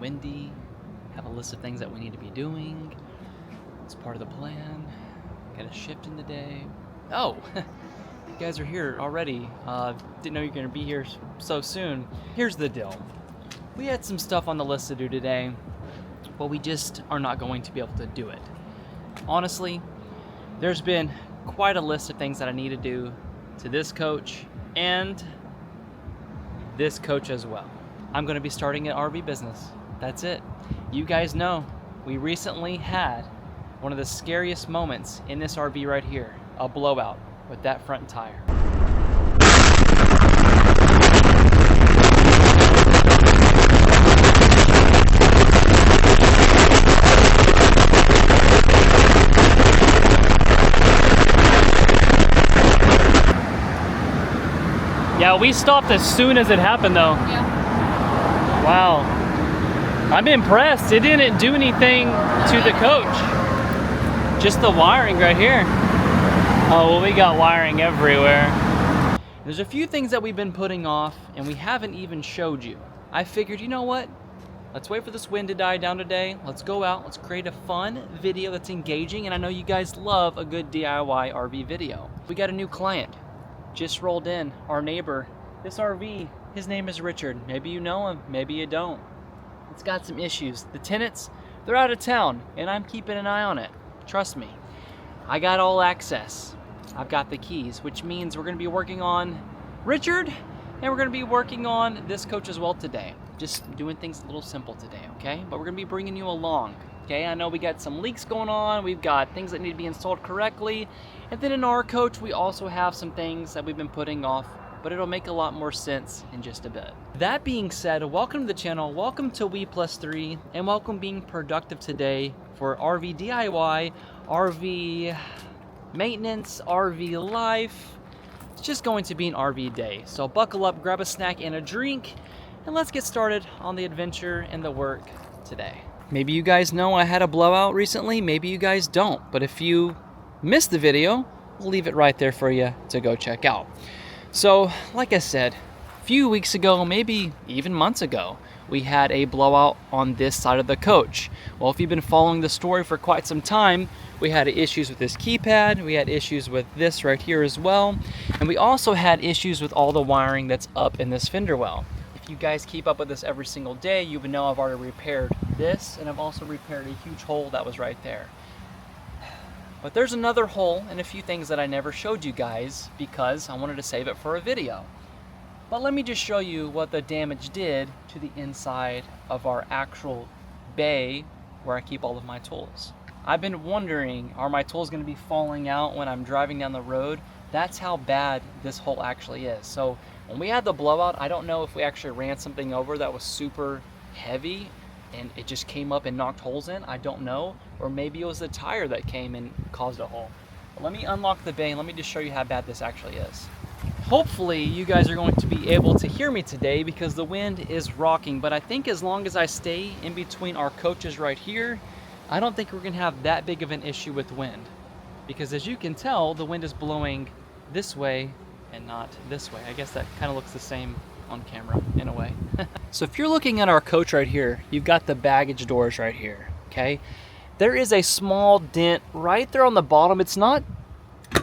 windy, have a list of things that we need to be doing. It's part of the plan. Got a shift in the day. Oh, you guys are here already. Didn't know you were gonna be here so soon. Here's the deal. We had some stuff on the list to do today, but we just are not going to be able to do it. Honestly, there's been quite a list of things that I need to do to this coach and this coach as well. I'm gonna be starting an RV business. That's it. You guys know, we recently had one of the scariest moments in this RV right here, a blowout with that front tire. Yeah, we stopped as soon as it happened though. Yeah. Wow. I'm impressed. It didn't do anything to the coach. Just the wiring right here. Oh, well, we got wiring everywhere. There's a few things that we've been putting off and we haven't even showed you. I figured, you know what? Let's wait for this wind to die down today. Let's go out, let's create a fun video that's engaging, and I know you guys love a good DIY RV video. We got a new client. Just rolled in, our neighbor. This RV, his name is Richard. Maybe you know him, maybe you don't. It's got some issues. The tenants, they're out of town, and I'm keeping an eye on it. Trust me. I got all access. I've got the keys, which means we're gonna be working on Richard, and we're gonna be working on this coach as well today. Just doing things a little simple today, okay? But we're gonna be bringing you along, okay? I know we got some leaks going on, we've got things that need to be installed correctly, and then in our coach, we also have some things that we've been putting off, but it'll make a lot more sense in just a bit. That being said, welcome to the channel, welcome to WePlusThreee, and welcome being productive today for RV DIY, RV maintenance, RV life. It's just going to be an RV day. So buckle up, grab a snack and a drink, and let's get started on the adventure and the work today. Maybe you guys know I had a blowout recently, maybe you guys don't, but if you missed the video, we'll leave it right there for you to go check out. So, like I said, a few weeks ago, maybe even months ago, we had a blowout on this side of the coach. Well, if you've been following the story for quite some time, we had issues with this keypad, we had issues with this right here as well, and we also had issues with all the wiring that's up in this fender well. If you guys keep up with this every single day, you would know I've already repaired this, and I've also repaired a huge hole that was right there. But there's another hole and a few things that I never showed you guys because I wanted to save it for a video. But let me just show you what the damage did to the inside of our actual bay where I keep all of my tools. I've been wondering, are my tools going to be falling out when I'm driving down the road? That's how bad this hole actually is. So when we had the blowout, I don't know if we actually ran something over that was super heavy and it just came up and knocked holes in. I don't know. Or maybe it was the tire that came and caused a hole. But let me unlock the bay and let me just show you how bad this actually is. Hopefully you guys are going to be able to hear me today because the wind is rocking, but I think as long as I stay in between our coaches right here, I don't think we're gonna have that big of an issue with wind. Because as you can tell, the wind is blowing this way and not this way. I guess that kind of looks the same on camera in a way. So if you're looking at our coach right here, you've got the baggage doors right here, okay? There is a small dent right there on the bottom. It's not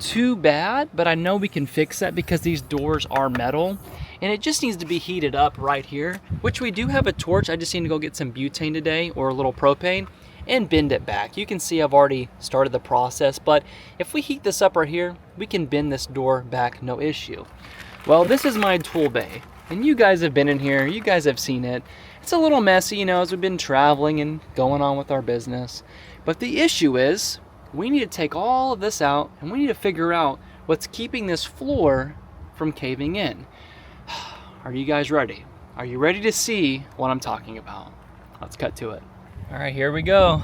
too bad, but I know we can fix that because these doors are metal and it just needs to be heated up right here, which we do have a torch. I just need to go get some butane today or a little propane and bend it back. You can see I've already started the process, but if we heat this up right here, we can bend this door back, no issue. Well, this is my tool bay. And you guys have been in here, you guys have seen it. It's a little messy, you know, as we've been traveling and going on with our business. But the issue is, we need to take all of this out and we need to figure out what's keeping this floor from caving in. Are you guys ready? Are you ready to see what I'm talking about? Let's cut to it. All right, here we go.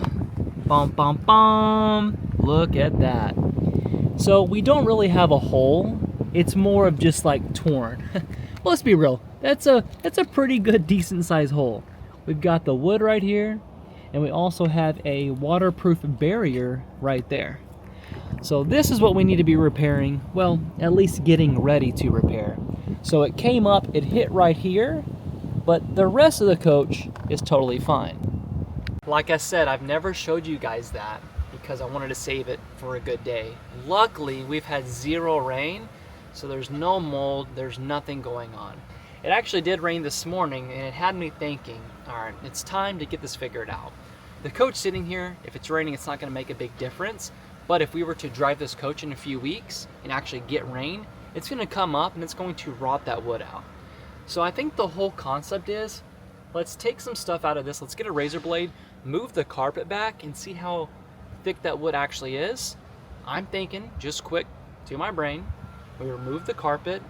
Bum, bum, bum. Look at that. So we don't really have a hole. It's more of just like torn. Well, let's be real. That's a pretty good, decent sized hole. We've got the wood right here, and we also have a waterproof barrier right there. So this is what we need to be repairing. Well, at least getting ready to repair. So it came up, it hit right here, but the rest of the coach is totally fine. Like I said, I've never showed you guys that because I wanted to save it for a good day. Luckily, we've had 0 rain, so there's no mold, there's nothing going on. It actually did rain this morning, and it had me thinking, all right, it's time to get this figured out. The coach sitting here, if it's raining, it's not gonna make a big difference, but if we were to drive this coach in a few weeks and actually get rain, it's gonna come up and it's going to rot that wood out. So I think the whole concept is, let's take some stuff out of this, let's get a razor blade, move the carpet back and see how thick that wood actually is. I'm thinking, just quick to my brain, we remove the carpet,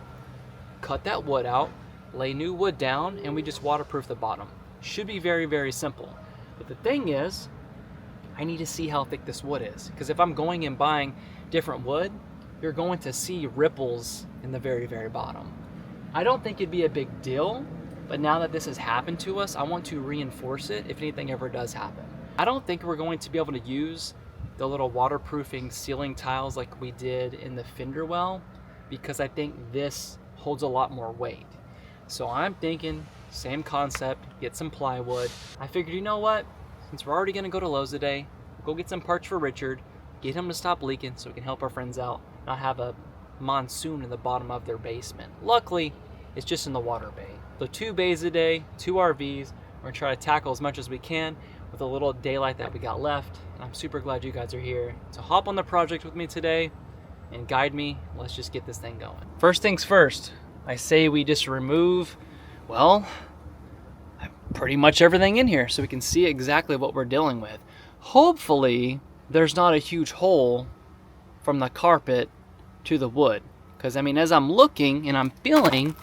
cut that wood out, lay new wood down, and we just waterproof the bottom. Should be very, very simple. But the thing is, I need to see how thick this wood is. Because if I'm going and buying different wood, you're going to see ripples in the very, very bottom. I don't think it'd be a big deal, but now that this has happened to us, I want to reinforce it if anything ever does happen. I don't think we're going to be able to use the little waterproofing ceiling tiles like we did in the fender well, because I think this holds a lot more weight. So I'm thinking, same concept, get some plywood. I figured, you know what? Since we're already gonna go to Lowe's today, go get some parts for Richard, get him to stop leaking so we can help our friends out, not have a monsoon in the bottom of their basement. Luckily, it's just in the water bay. So 2 bays a day, 2 RVs. We're gonna try to tackle as much as we can with a little daylight that we got left. And I'm super glad you guys are here to hop on the project with me today and guide me. Let's just get this thing going. First things first, I say we just remove, well, pretty much everything in here so we can see exactly what we're dealing with. Hopefully, there's not a huge hole from the carpet to the wood. Because, I mean, as I'm looking and I'm feeling,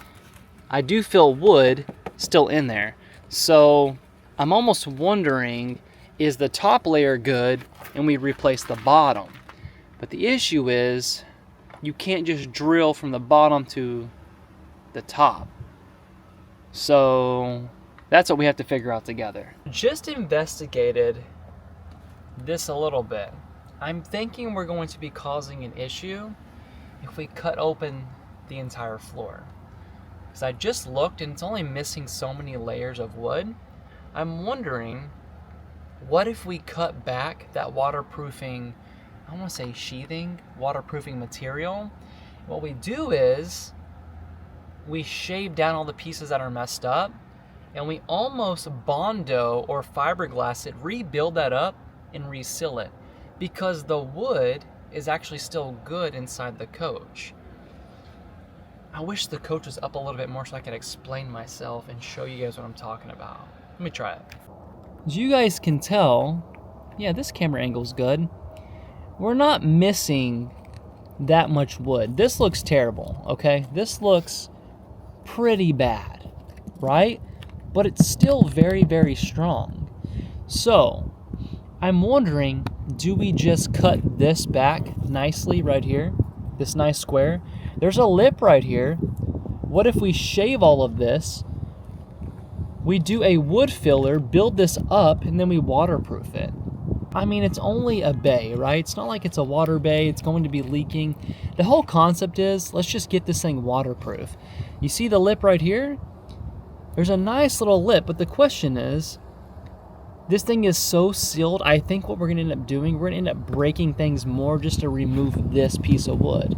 I do feel wood still in there. So, I'm almost wondering, is the top layer good and we replace the bottom? But the issue is, you can't just drill from the bottom to the top. So that's what we have to figure out together. Just investigated this a little bit. I'm thinking we're going to be causing an issue if we cut open the entire floor. Because I just looked and it's only missing so many layers of wood. I'm wondering, what if we cut back that waterproofing, I want to say sheathing, waterproofing material. What we do is, we shave down all the pieces that are messed up, and we almost Bondo or fiberglass it, rebuild that up and reseal it, because the wood is actually still good inside the coach. I wish the coach was up a little bit more so I could explain myself and show you guys what I'm talking about. Let me try it. As you guys can tell, yeah, this camera angle's good. We're not missing that much wood. This looks terrible, okay? This looks pretty bad, right? But it's still very, very strong. So, I'm wondering, do we just cut this back nicely right here? This nice square? There's a lip right here. What if we shave all of this? We do a wood filler, build this up, and then we waterproof it. I mean, it's only a bay, right? It's not like it's a water bay, it's going to be leaking. The whole concept is, let's just get this thing waterproof. You see the lip right here? There's a nice little lip, but the question is, this thing is so sealed, I think what we're gonna end up doing, we're gonna end up breaking things more just to remove this piece of wood.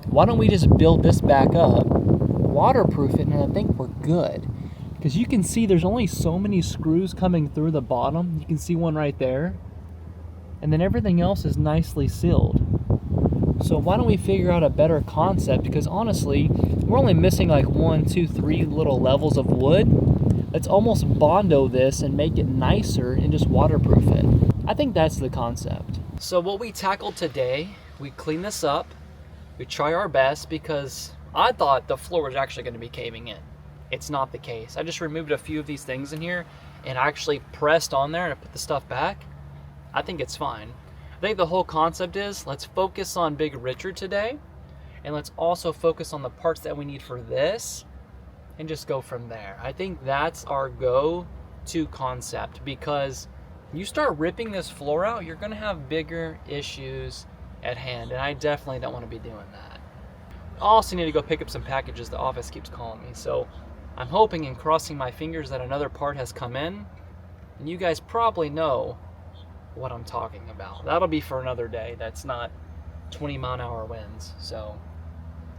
Why don't we just build this back up, waterproof it, and I think we're good. Because you can see there's only so many screws coming through the bottom. You can see one right there. And then everything else is nicely sealed. So why don't we figure out a better concept? Because honestly, we're only missing like 1, 2, 3 little levels of wood. Let's almost Bondo this and make it nicer and just waterproof it. I think that's the concept. So what we tackled today, we clean this up. We try our best because I thought the floor was actually going to be caving in. It's not the case. I just removed a few of these things in here and actually pressed on there and put the stuff back. I think it's fine. I think the whole concept is, let's focus on Big Richard today, and let's also focus on the parts that we need for this, and just go from there. I think that's our go-to concept, because you start ripping this floor out, you're gonna have bigger issues at hand, and I definitely don't wanna be doing that. I also need to go pick up some packages. The office keeps calling me, so I'm hoping and crossing my fingers that another part has come in, and you guys probably know what I'm talking about. That'll be for another day. That's not 20-mile-an-hour winds. So,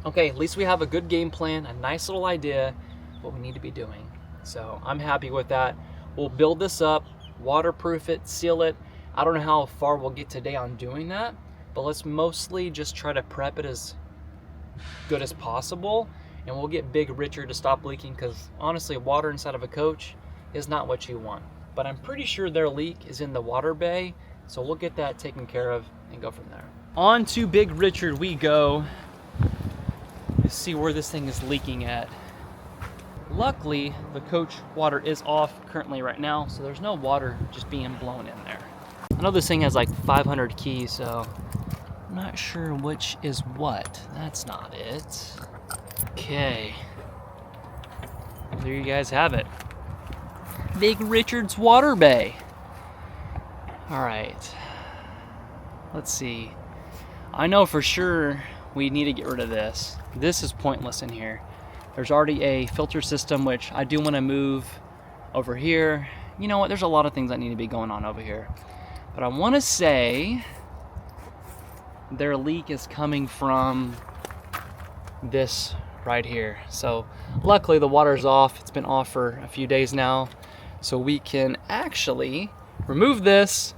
okay, at least we have a good game plan, a nice little idea what we need to be doing. So I'm happy with that. We'll build this up, waterproof it, seal it. I don't know how far we'll get today on doing that, but let's mostly just try to prep it as good as possible, and we'll get Big Richard to stop leaking, because honestly, water inside of a coach is not what you want. But I'm pretty sure their leak is in the water bay, so we'll get that taken care of and go from there. On to Big Richard we go. Let's see where this thing is leaking at. Luckily, the coach water is off currently right now, so there's no water just being blown in there. I know this thing has like 500 keys, so I'm not sure which is what. That's not it. Okay. There you guys have it. Big Richard's water bay. All right. Let's see. I know for sure we need to get rid of this. This is pointless in here. There's already a filter system, which I do want to move over here. You know what? There's a lot of things that need to be going on over here. But I want to say their leak is coming from this right here. So luckily the water's off. It's been off for a few days now. So we can actually remove this,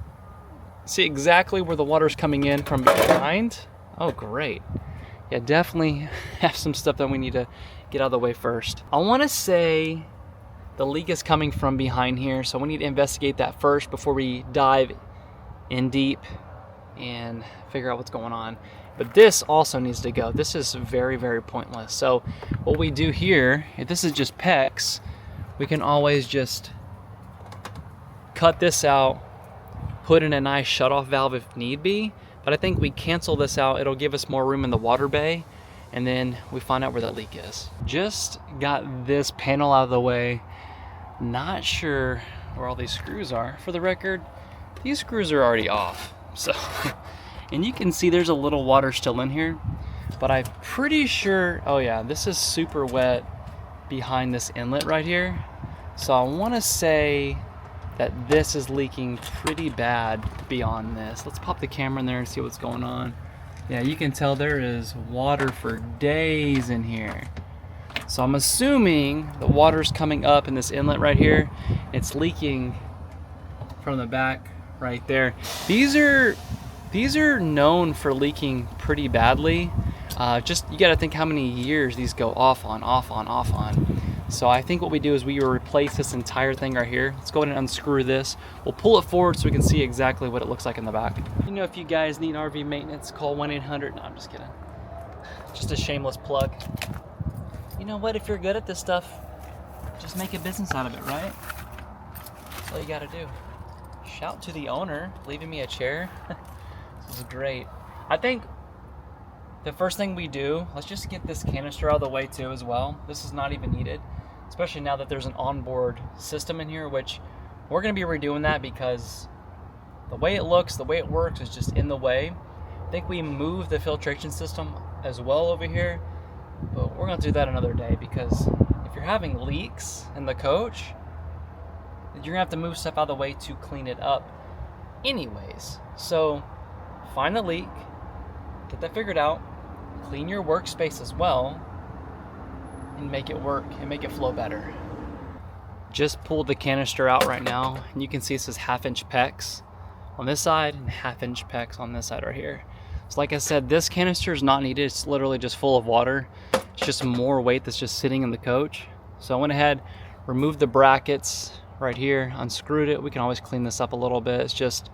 see exactly where the water's coming in from behind. Oh, great. Yeah, definitely have some stuff that we need to get out of the way first. I want to say the leak is coming from behind here, so we need to investigate that first before we dive in deep and figure out what's going on. But this also needs to go. This is very, very pointless. So what we do here, if this is just PEX, we can always just cut this out, put in a nice shutoff valve if need be. But I think we cancel this out. It'll give us more room in the water bay, and then we find out where that leak is. Just got this panel out of the way. Not sure where all these screws are. For the record, these screws are already off. So, and you can see there's a little water still in here, but I'm pretty sure, oh yeah, this is super wet behind this inlet right here. So I wanna say that this is leaking pretty bad beyond this. Let's pop the camera in there and see what's going on. Yeah, you can tell there is water for days in here. So I'm assuming the water's coming up in this inlet right here. It's leaking from the back right there. These are known for leaking pretty badly. Just you gotta think how many years these go off on, off on, off on. So I think what we do is we replace this entire thing right here. Let's go ahead and unscrew this. We'll pull it forward so we can see exactly what it looks like in the back. You know, if you guys need RV maintenance, call 1-800. No, I'm just kidding. Just a shameless plug. You know what? If you're good at this stuff, just make a business out of it, right? That's all you gotta do. Shout to the owner, leaving me a chair. This is great. I think the first thing we do, let's just get this canister out of the way too as well. This is not even needed, especially now that there's an onboard system in here, which we're gonna be redoing that because the way it looks, the way it works is just in the way. I think we move the filtration system as well over here, but we're gonna do that another day because if you're having leaks in the coach, you're gonna have to move stuff out of the way to clean it up anyways. So find the leak, get that figured out, clean your workspace as well, and make it work and make it flow better. Just pulled the canister out right now, and you can see it says 1/2-inch PEX on this side and 1/2-inch PEX on this side right here. So like I said, this canister is not needed. It's literally just full of water. It's just more weight that's just sitting in the coach. So I went ahead, removed the brackets right here, unscrewed it. We can always clean this up a little bit. It's just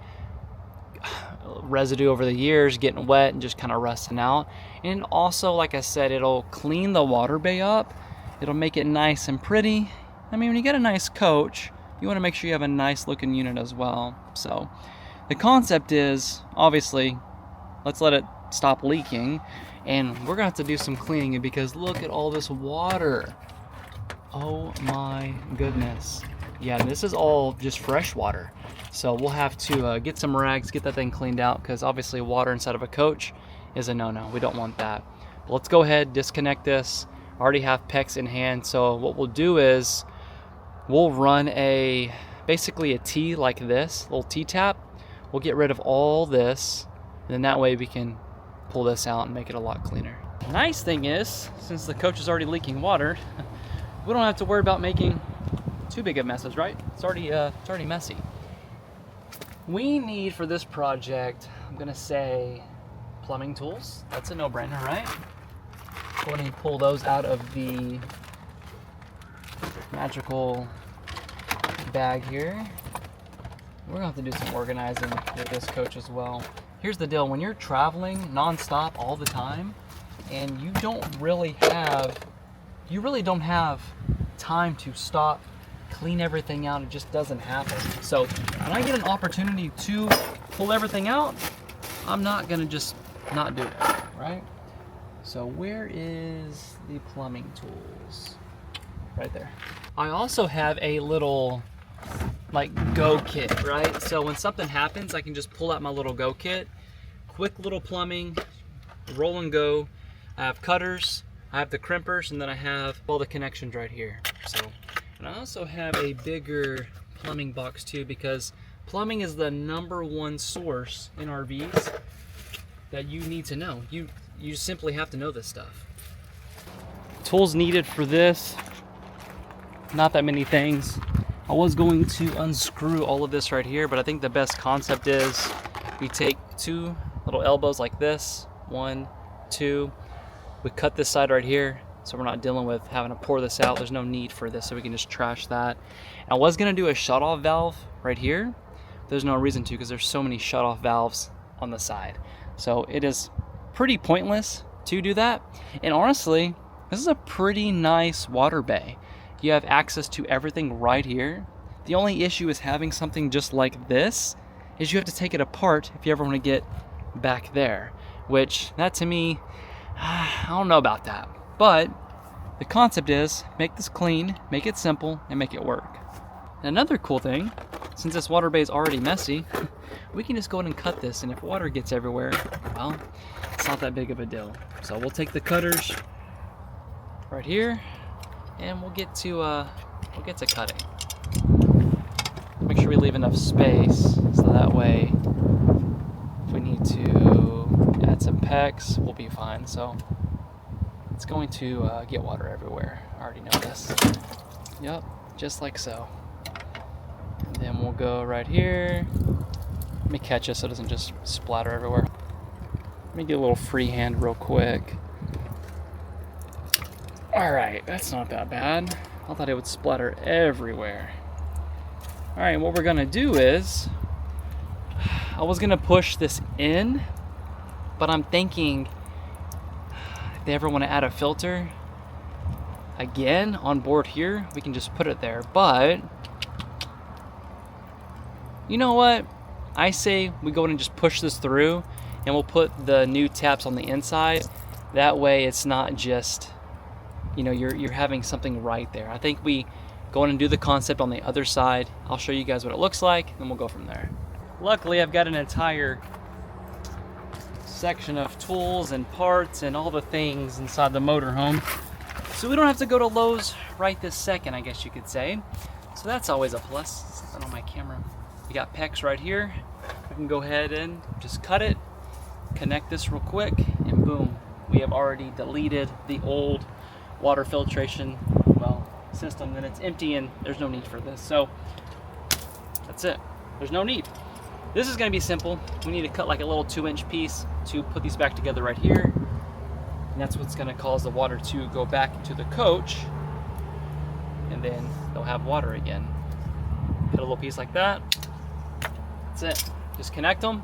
residue over the years getting wet and just kind of rusting out. And also, like I said, it'll clean the water bay up. It'll make it nice and pretty. I mean, when you get a nice coach, you want to make sure you have a nice looking unit as well. So the concept is, obviously, let's let it stop leaking, and we're gonna have to do some cleaning because look at all this water. Oh my goodness. Yeah, this is all just fresh water. So we'll have to get some rags, get that thing cleaned out, because obviously water inside of a coach is a no-no. We don't want that. But let's go ahead, disconnect this, I already have PEX in hand, so what we'll do is we'll run basically a T like this, little T-tap. We'll get rid of all this, and then that way we can pull this out and make it a lot cleaner. The nice thing is, since the coach is already leaking water, we don't have to worry about making too big of messes, right? It's already messy. We need for this project, I'm gonna say, plumbing tools. That's a no-brainer, right? Go ahead and pull those out of the magical bag here. We're gonna have to do some organizing with this coach as well. Here's the deal, when you're traveling non-stop all the time, and you really don't have time to stop, clean everything out, it just doesn't happen. So when I get an opportunity to pull everything out, I'm not gonna just not do it, right? So where is the plumbing tools? Right there. I also have a little like go kit, right? So when something happens, I can just pull out my little go kit. Quick little plumbing, roll and go. I have cutters, I have the crimpers, and then I have all the connections right here. So, and I also have a bigger plumbing box too, because plumbing is the #1 source in RVs that you need to know. You simply have to know this stuff. Tools needed for this, not that many things. I was going to unscrew all of this right here, but I think the best concept is we take 2 little elbows like this, 1, 2. We cut this side right here, so we're not dealing with having to pour this out. There's no need for this, so we can just trash that. I was gonna do a shut-off valve right here. There's no reason to, because there's so many shut-off valves on the side. So it is pretty pointless to do that. And honestly, this is a pretty nice water bay. You have access to everything right here. The only issue is having something just like this is you have to take it apart if you ever want to get back there, which that to me, I don't know about that. But the concept is make this clean, make it simple, and make it work. And another cool thing, since this water bay is already messy, we can just go ahead and cut this, and if water gets everywhere, well, it's not that big of a deal. So we'll take the cutters right here, and we'll get to cutting. Make sure we leave enough space so that way if we need to add some PEX, we'll be fine. So it's going to get water everywhere. I already know this. Yep, just like so. And then we'll go right here. Let me catch it so it doesn't just splatter everywhere. Let me get a little freehand real quick. Alright, that's not that bad. I thought it would splatter everywhere. Alright, what we're gonna do is, I was gonna push this in, but I'm thinking, if they ever wanna add a filter, again, on board here, we can just put it there. But, you know what? I say we go in and just push this through, and we'll put the new taps on the inside. That way it's not just, you know, you're having something right there. I think we go in and do the concept on the other side. I'll show you guys what it looks like, and we'll go from there. Luckily, I've got an entire section of tools and parts and all the things inside the motorhome, so we don't have to go to Lowe's right this second, I guess you could say. So that's always a plus. Something on my camera. We got PEX right here. We can go ahead and just cut it, connect this real quick, and boom, we have already deleted the old water filtration system, and it's empty, and there's no need for this. So that's it. There's no need. This is going to be simple. We need to cut like a little 2-inch piece to put these back together right here, and that's what's going to cause the water to go back into the coach, and then they'll have water again. Cut a little piece like that. That's it. Just connect them.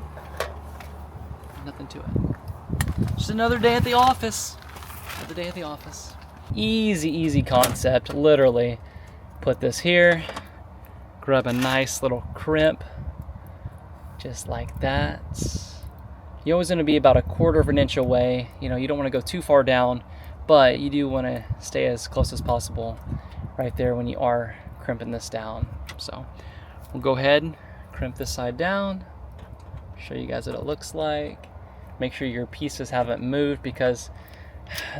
Nothing to it. Just another day at the office. Another day at the office. Easy concept. Literally put this here, grab a nice little crimp just like that. You're always going to be about 1/4 of an inch away. You know, you don't want to go too far down, but you do want to stay as close as possible right there when you are crimping this down. So we'll go ahead and crimp this side down, show you guys what it looks like. Make sure your pieces haven't moved, because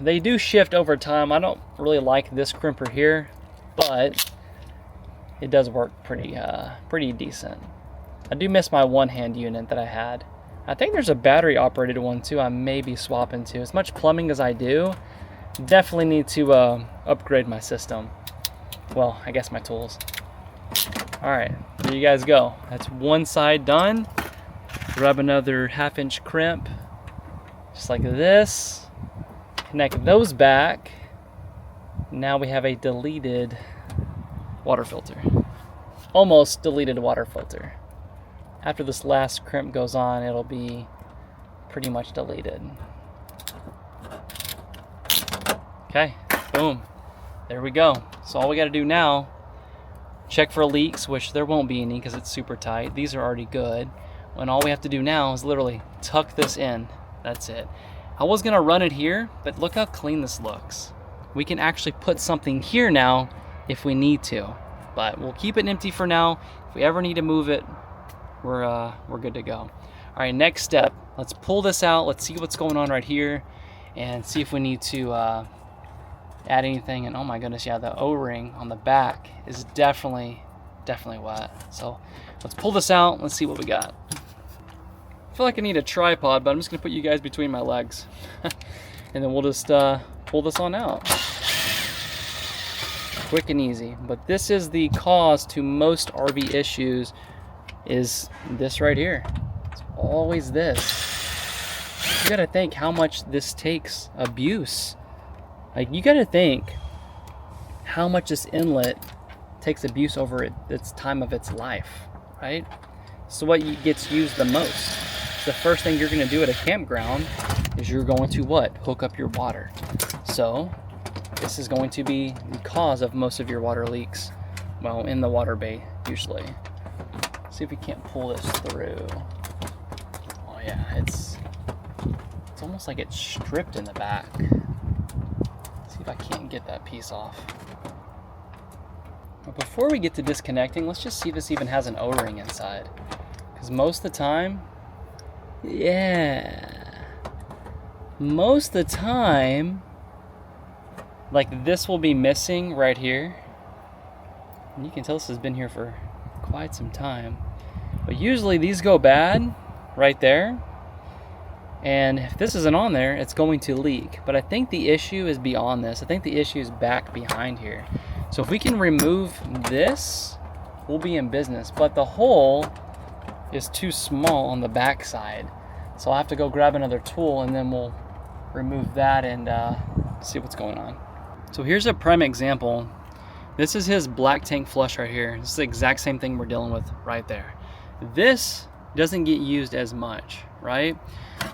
They do shift over time. I don't really like this crimper here, but it does work pretty decent. I do miss my one-hand unit that I had. I think there's a battery operated one too I may be swapping to. As much plumbing as I do, definitely need to upgrade my system. Well, I guess my tools. All right, there you guys go. That's one side done. Grab another 1/2 inch crimp, just like this. Connect those back. Now we have a deleted water filter. Almost deleted water filter. After this last crimp goes on, it'll be pretty much deleted. Okay, boom. There we go. So all we gotta do now, check for leaks, which there won't be any because it's super tight. These are already good. And all we have to do now is literally tuck this in. That's it. I was gonna run it here, but look how clean this looks. We can actually put something here now if we need to, but we'll keep it empty for now. If we ever need to move it, we're good to go. All right, next step. Let's pull this out. Let's see what's going on right here and see if we need to add anything. And oh my goodness, yeah, the O-ring on the back is definitely wet. So let's pull this out. Let's see what we got. I feel like I need a tripod, but I'm just gonna put you guys between my legs. And then we'll just pull this on out. Quick and easy. But this is the cause to most RV issues, is this right here. It's always this. You gotta think how much this takes abuse. Like, you gotta think how much this inlet takes abuse over its time of its life, right? So what gets used the most? The first thing you're gonna do at a campground is you're going to what? Hook up your water. So this is going to be the cause of most of your water leaks. Well, in the water bay, usually. See if we can't pull this through. Oh yeah, it's almost like it's stripped in the back. See if I can't get that piece off. But before we get to disconnecting, let's just see if this even has an O-ring inside. Because most of the time, yeah, most of the time, like, this will be missing right here. And you can tell this has been here for quite some time. But usually these go bad right there. And if this isn't on there, it's going to leak. But I think the issue is beyond this. I think the issue is back behind here. So if we can remove this, we'll be in business. But the hole is too small on the back side. So I'll have to go grab another tool and then we'll remove that and see what's going on. So here's a prime example. This is his black tank flush right here. This is the exact same thing we're dealing with right there. This doesn't get used as much, right?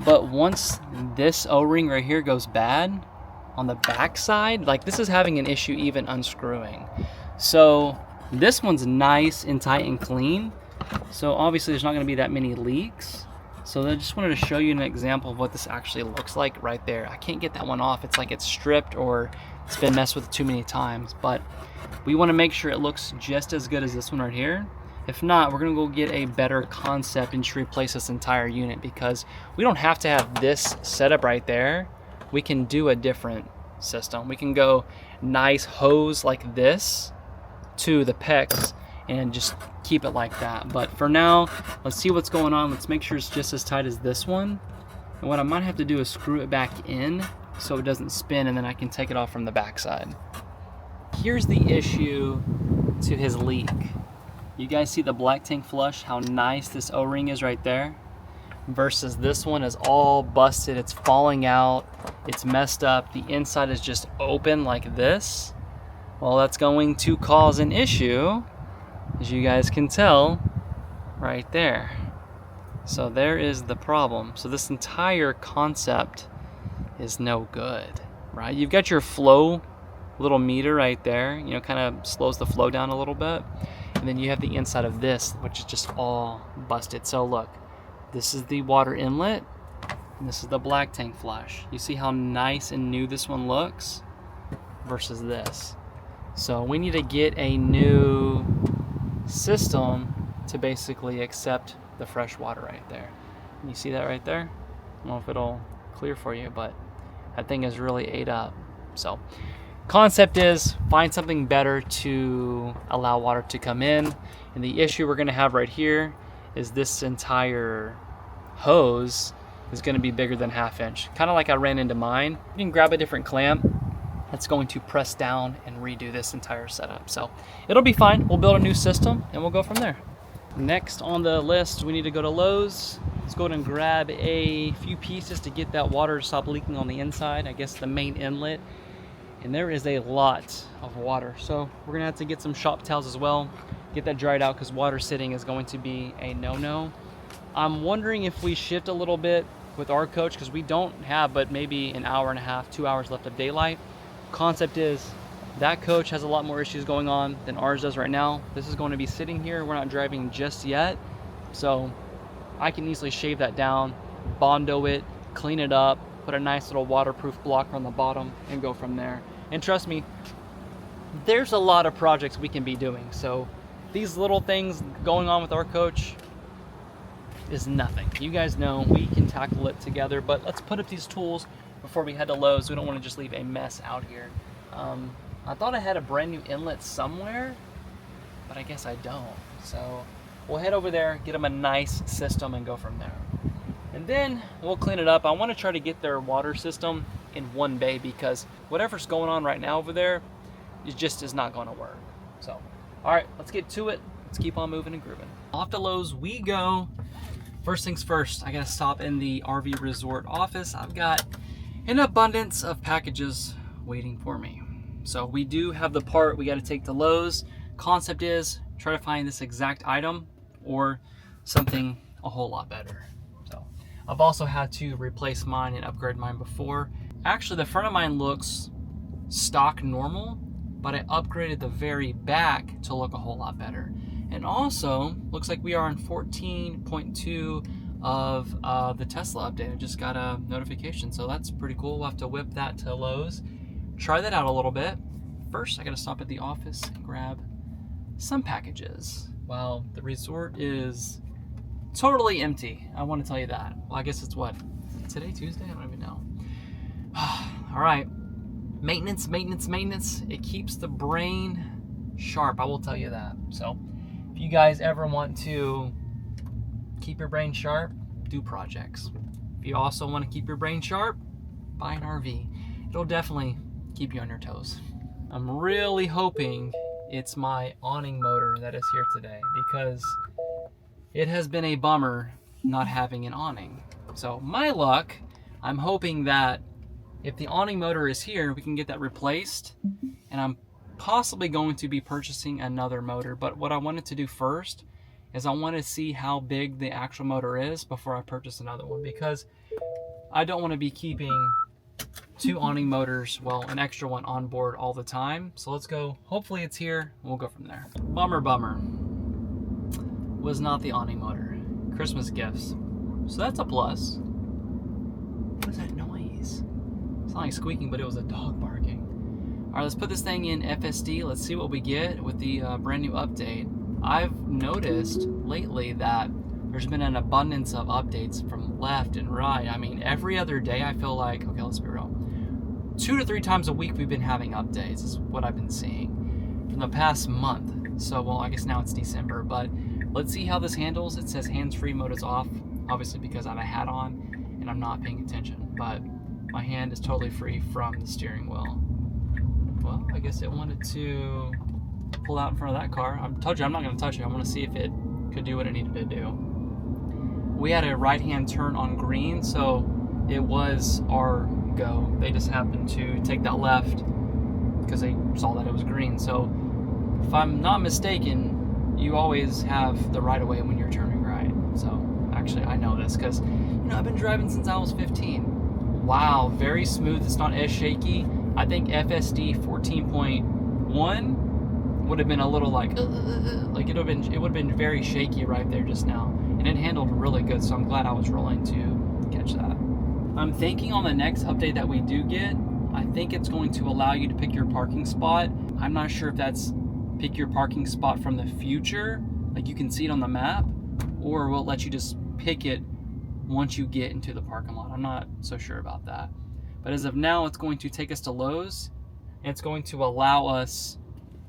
But once this O-ring right here goes bad on the back side, like, this is having an issue even unscrewing. So this one's nice and tight and clean. So obviously there's not gonna be that many leaks. So I just wanted to show you an example of what this actually looks like right there. I can't get that one off. It's like it's stripped or it's been messed with too many times, but we want to make sure it looks just as good as this one right here. If not, we're gonna go get a better concept and just replace this entire unit, because we don't have to have this setup right there. We can do a different system. We can go nice hose like this to the pecs and just keep it like that. But for now, let's see what's going on. Let's make sure it's just as tight as this one. And what I might have to do is screw it back in so it doesn't spin, and then I can take it off from the back side. Here's the issue to his leak. You guys see the black tank flush, how nice this O-ring is right there? Versus this one is all busted, it's falling out, it's messed up, the inside is just open like this. Well, that's going to cause an issue, as you guys can tell, right there. So there is the problem. So this entire concept is no good, right? You've got your flow little meter right there, you know, kind of slows the flow down a little bit. And then you have the inside of this, which is just all busted. So look, this is the water inlet, and this is the black tank flush. You see how nice and new this one looks versus this. So we need to get a new system to basically accept the fresh water right there. And you see that right there? I don't know if it'll clear for you, but That thing is really ate up. So concept is find something better to allow water to come in. And the issue we're gonna have right here is this entire hose is gonna be bigger than 1/2 inch. Kind of like I ran into mine. You can grab a different clamp that's going to press down and redo this entire setup. So it'll be fine. We'll build a new system and we'll go from there. Next on the list, we need to go to Lowe's. Let's go ahead and grab a few pieces to get that water to stop leaking on the inside. I guess the main inlet. And there is a lot of water. So we're gonna have to get some shop towels as well. Get that dried out because water sitting is going to be a no-no. I'm wondering if we shift a little bit with our coach because we don't have but maybe an hour and a half, 2 hours left of daylight. Concept is that coach has a lot more issues going on than ours does right now. This is going to be sitting here. We're not driving just yet. So I can easily shave that down, Bondo it, clean it up, put a nice little waterproof blocker on the bottom and go from there. And trust me, there's a lot of projects we can be doing. So these little things going on with our coach is nothing. You guys know we can tackle it together, but let's put up these tools before we head to Lowe's. We don't want to just leave a mess out here. I thought I had a brand new inlet somewhere, but I guess I don't. So we'll head over there, get them a nice system and go from there. And then we'll clean it up. I want to try to get their water system in one bay because whatever's going on right now over there, it just is not going to work. So, all right, let's get to it. Let's keep on moving and grooving. Off to Lowe's we go. First things first, I gotta stop in the RV Resort office. I've got an abundance of packages waiting for me. So we do have the part we got to take to Lowe's. Concept is try to find this exact item or something a whole lot better. So I've also had to replace mine and upgrade mine before. Actually, the front of mine looks stock normal, but I upgraded the very back to look a whole lot better. And also looks like we are on 14.2 of the Tesla update. I just got a notification, so that's pretty cool. We'll have to whip that to Lowe's, try that out a little bit. First, I gotta stop at the office and grab some packages. Wow, the resort is totally empty. I want to tell you that. Well, I guess it's what? Today, Tuesday? I don't even know. All right, maintenance, maintenance, maintenance. It keeps the brain sharp, I will tell you that. So if you guys ever want to keep your brain sharp, do projects. If you also want to keep your brain sharp, buy an RV. It'll definitely keep you on your toes. I'm really hoping it's my awning motor that is here today because it has been a bummer not having an awning. So my luck, I'm hoping that if the awning motor is here, we can get that replaced, and I'm possibly going to be purchasing another motor. But what I wanted to do first is I want to see how big the actual motor is before I purchase another one, because I don't want to be keeping 2 awning motors, well, an extra one on board all the time. So let's go. Hopefully it's here. We'll go from there. Bummer was not the awning motor. Christmas gifts. So that's a plus. What is that noise? It's not like squeaking, but it was a dog barking. All right, let's put this thing in FSD. Let's see what we get with the brand new update. I've noticed lately that there's been an abundance of updates from left and right. I mean, every other day I feel like, okay, let's be real, 2 to 3 times a week we've been having updates is what I've been seeing from the past month. So, well, I guess now it's December, but let's see how this handles. It says hands-free mode is off, obviously because I have a hat on and I'm not paying attention, but my hand is totally free from the steering wheel. Well, I guess it wanted to pull out in front of that car. I told you I'm not going to touch it. I want to see if it could do what it needed to do. We had a right-hand turn on green, so it was our go. They just happened to take that left because they saw that it was green. So if I'm not mistaken, you always have the right-of-way when you're turning right. So actually, I know this because, I've been driving since I was 15. Wow, very smooth. It's not as shaky. I think FSD 14.1 would have been a little like it would have been very shaky right there just now, and it handled really good. So I'm glad I was rolling to catch that. I'm thinking on the next update that we do get, I think it's going to allow you to pick your parking spot. I'm not sure if that's pick your parking spot from the future, like you can see it on the map, or will it let you just pick it once you get into the parking lot. I'm not so sure about that. But as of now, it's going to take us to Lowe's, and it's going to allow us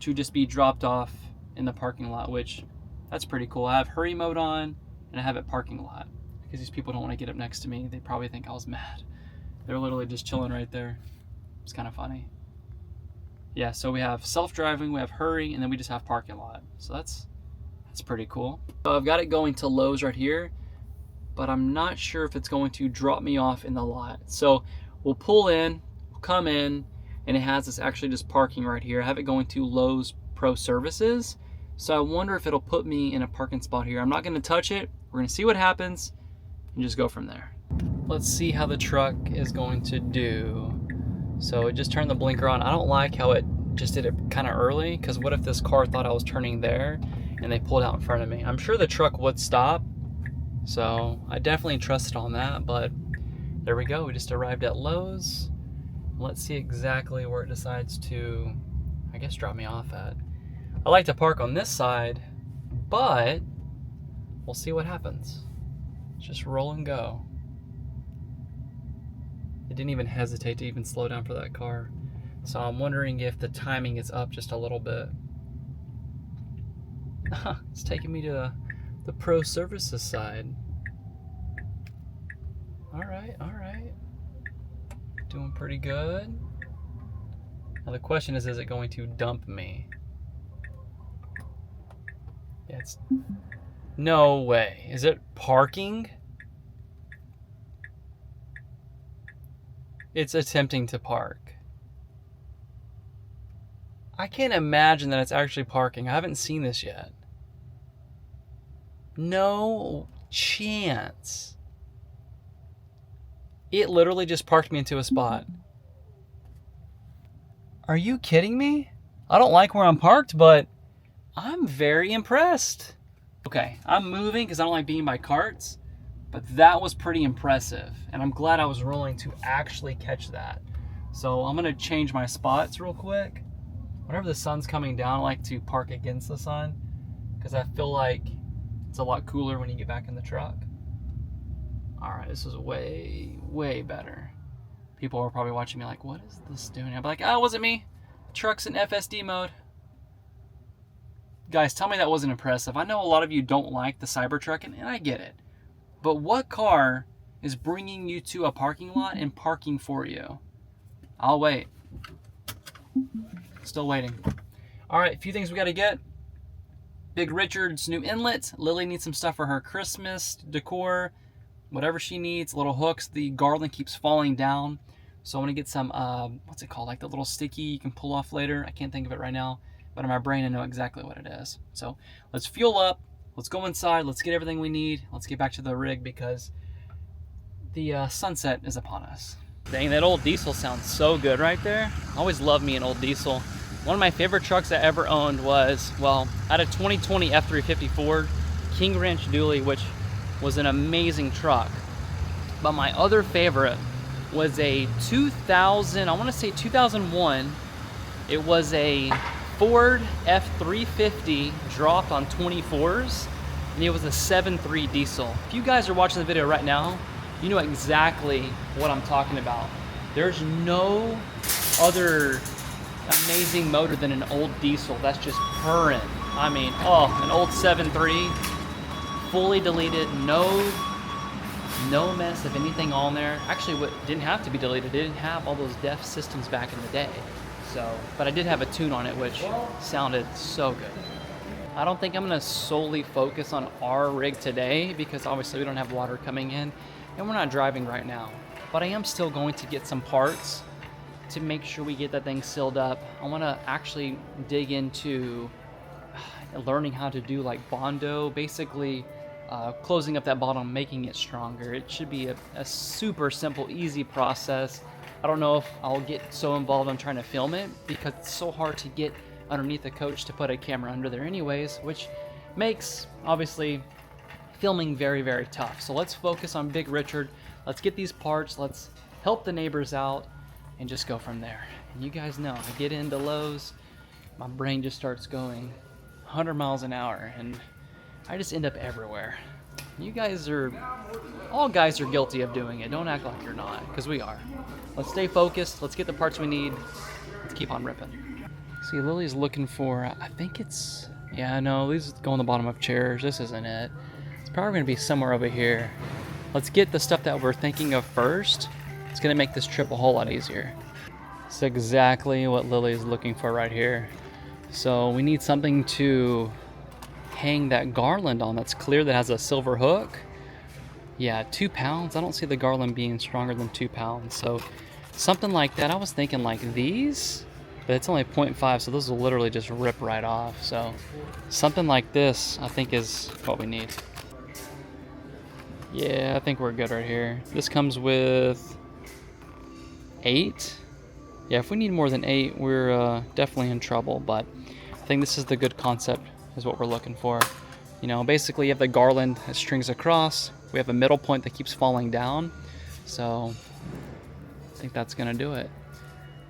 to just be dropped off in the parking lot, which that's pretty cool. I have hurry mode on, and I have it parking lot, because these people don't want to get up next to me. They probably think I was mad. They're literally just chilling right there. It's kind of funny. Yeah, so we have self-driving, we have hurry, and then we just have parking lot. So that's pretty cool. So I've got it going to Lowe's right here, but I'm not sure if it's going to drop me off in the lot. So we'll pull in, we'll come in, and it has this actually just parking right here. I have it going to Lowe's Pro Services. So I wonder if it'll put me in a parking spot here. I'm not gonna touch it. We're gonna see what happens and just go from there. Let's see how the truck is going to do. So it just turned the blinker on. I don't like how it just did it kind of early, because what if this car thought I was turning there and they pulled out in front of me? I'm sure the truck would stop. So I definitely trusted on that, but there we go. We just arrived at Lowe's. Let's see exactly where it decides to, I guess, drop me off at. I like to park on this side, but we'll see what happens. Just roll and go. It didn't even hesitate to even slow down for that car. So I'm wondering if the timing is up just a little bit. It's taking me to the Pro Services side. All right. Doing pretty good. Now the question is it going to dump me? Yeah, it's... No way. Is it parking? It's attempting to park. I can't imagine that it's actually parking. I haven't seen this yet. No chance. It literally just parked me into a spot. Are you kidding me? I don't like where I'm parked, but I'm very impressed. Okay, I'm moving because I don't like being by carts, but that was pretty impressive, and I'm glad I was rolling to actually catch that. So I'm gonna change my spots real quick. Whenever the sun's coming down, I like to park against the sun, because I feel like it's a lot cooler when you get back in the truck. All right, this is way, way better. People are probably watching me like, what is this doing? I'll be like, oh, it wasn't me. The truck's in FSD mode. Guys, tell me that wasn't impressive. I know a lot of you don't like the Cybertruck, and I get it. But what car is bringing you to a parking lot and parking for you? I'll wait. Still waiting. All right, a few things we got to get. Big Richard's new inlet. Lily needs some stuff for her Christmas decor. Whatever she needs, little hooks. The garland keeps falling down. So I want to get some, what's it called? Like the little sticky you can pull off later. I can't think of it right now. But in my brain, I know exactly what it is. So let's fuel up. Let's go inside. Let's get everything we need. Let's get back to the rig because the sunset is upon us. Dang, that old diesel sounds so good right there. I always love me an old diesel. One of my favorite trucks I ever owned was, well, I had a 2020 F-350 Ford King Ranch Dually, which was an amazing truck. But my other favorite was a 2000, I want to say 2001. It was a Ford F-350 dropped on 24s, and it was a 7.3 diesel. If you guys are watching the video right now, you know exactly what I'm talking about. There's no other amazing motor than an old diesel that's just purring. I mean, oh, an old 7.3, fully deleted, no mess of anything on there. Actually, what didn't have to be deleted, it didn't have all those DEF systems back in the day. So, but I did have a tune on it, which sounded so good. I don't think I'm gonna solely focus on our rig today because obviously we don't have water coming in and we're not driving right now. But I am still going to get some parts to make sure we get that thing sealed up. I wanna actually dig into learning how to do like Bondo, basically closing up that bottom, making it stronger. It should be a super simple, easy process. I don't know if I'll get so involved in trying to film it because it's so hard to get underneath the coach to put a camera under there anyways, which makes, obviously, filming very, very tough. So let's focus on Big Richard. Let's get these parts. Let's help the neighbors out and just go from there. And you guys know, I get into Lowe's, my brain just starts going 100 miles an hour and I just end up everywhere. You guys are, all guys are guilty of doing it. Don't act like you're not, because we are. Let's stay focused. Let's get the parts we need. Let's keep on ripping. See, Lily's looking for, I think it's, yeah, no, these go on the bottom of chairs. This isn't it. It's probably going to be somewhere over here. Let's get the stuff that we're thinking of first. It's going to make this trip a whole lot easier. It's exactly what Lily's looking for right here. So we need something to hang that garland on that's clear, that has a silver hook. Yeah, 2 pounds. I don't see the garland being stronger than 2 pounds. So something like that. I was thinking like these, but it's only 0.5, so those will literally just rip right off. So something like this, I think, is what we need. Yeah, I think we're good right here. This comes with 8. Yeah, if we need more than 8, we're definitely in trouble, but I think this is the good concept, is what we're looking for. You know, basically you have the garland that strings across. We have a middle point that keeps falling down. So I think that's gonna do it.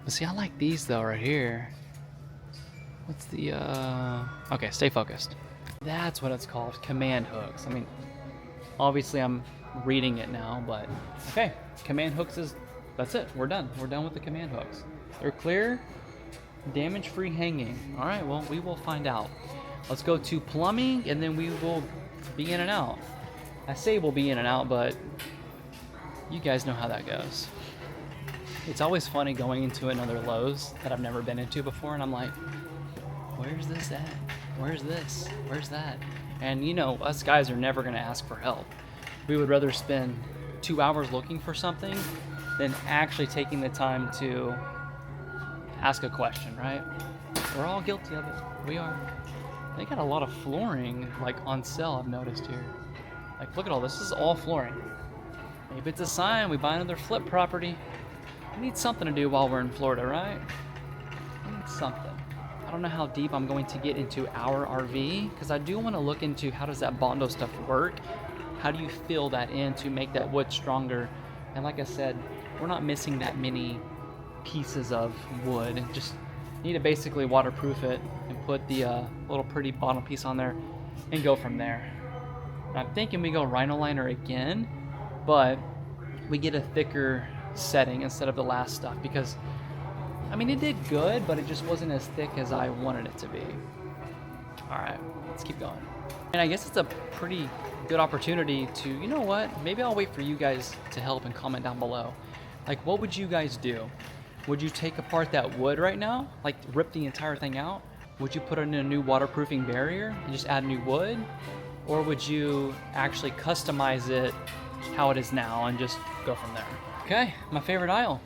But see, I like these though right here. What's the, okay, stay focused. That's what it's called, command hooks. I mean, obviously I'm reading it now, but okay, command hooks is, that's it, we're done. We're done with the command hooks. They're clear, damage-free hanging. All right, well, we will find out. Let's go to plumbing, and then we will be in and out. I say we'll be in and out, but you guys know how that goes. It's always funny going into another Lowe's that I've never been into before, and I'm like, where's this at? Where's this? Where's that? And you know, us guys are never gonna ask for help. We would rather spend 2 hours looking for something than actually taking the time to ask a question, right? We're all guilty of it. We are. They got a lot of flooring like on sale, I've noticed here. Like, look at all this. This is all flooring. Maybe it's a sign we buy another flip property. We need something to do while we're in Florida, right? We need something. I don't know how deep I'm going to get into our RV, because I do want to look into how does that Bondo stuff work? How do you fill that in to make that wood stronger? And like I said, we're not missing that many pieces of wood. Just need to basically waterproof it and put the little pretty bottom piece on there and go from there. And I'm thinking we go rhino liner again, but we get a thicker setting instead of the last stuff, because I mean, it did good, but it just wasn't as thick as I wanted it to be. All right, let's keep going. And I guess it's a pretty good opportunity to, you know what, maybe I'll wait for you guys to help and comment down below. Like, what would you guys do? Would you take apart that wood right now? Like, rip the entire thing out? Would you put in a new waterproofing barrier and just add new wood? Or would you actually customize it how it is now and just go from there? Okay, my favorite aisle,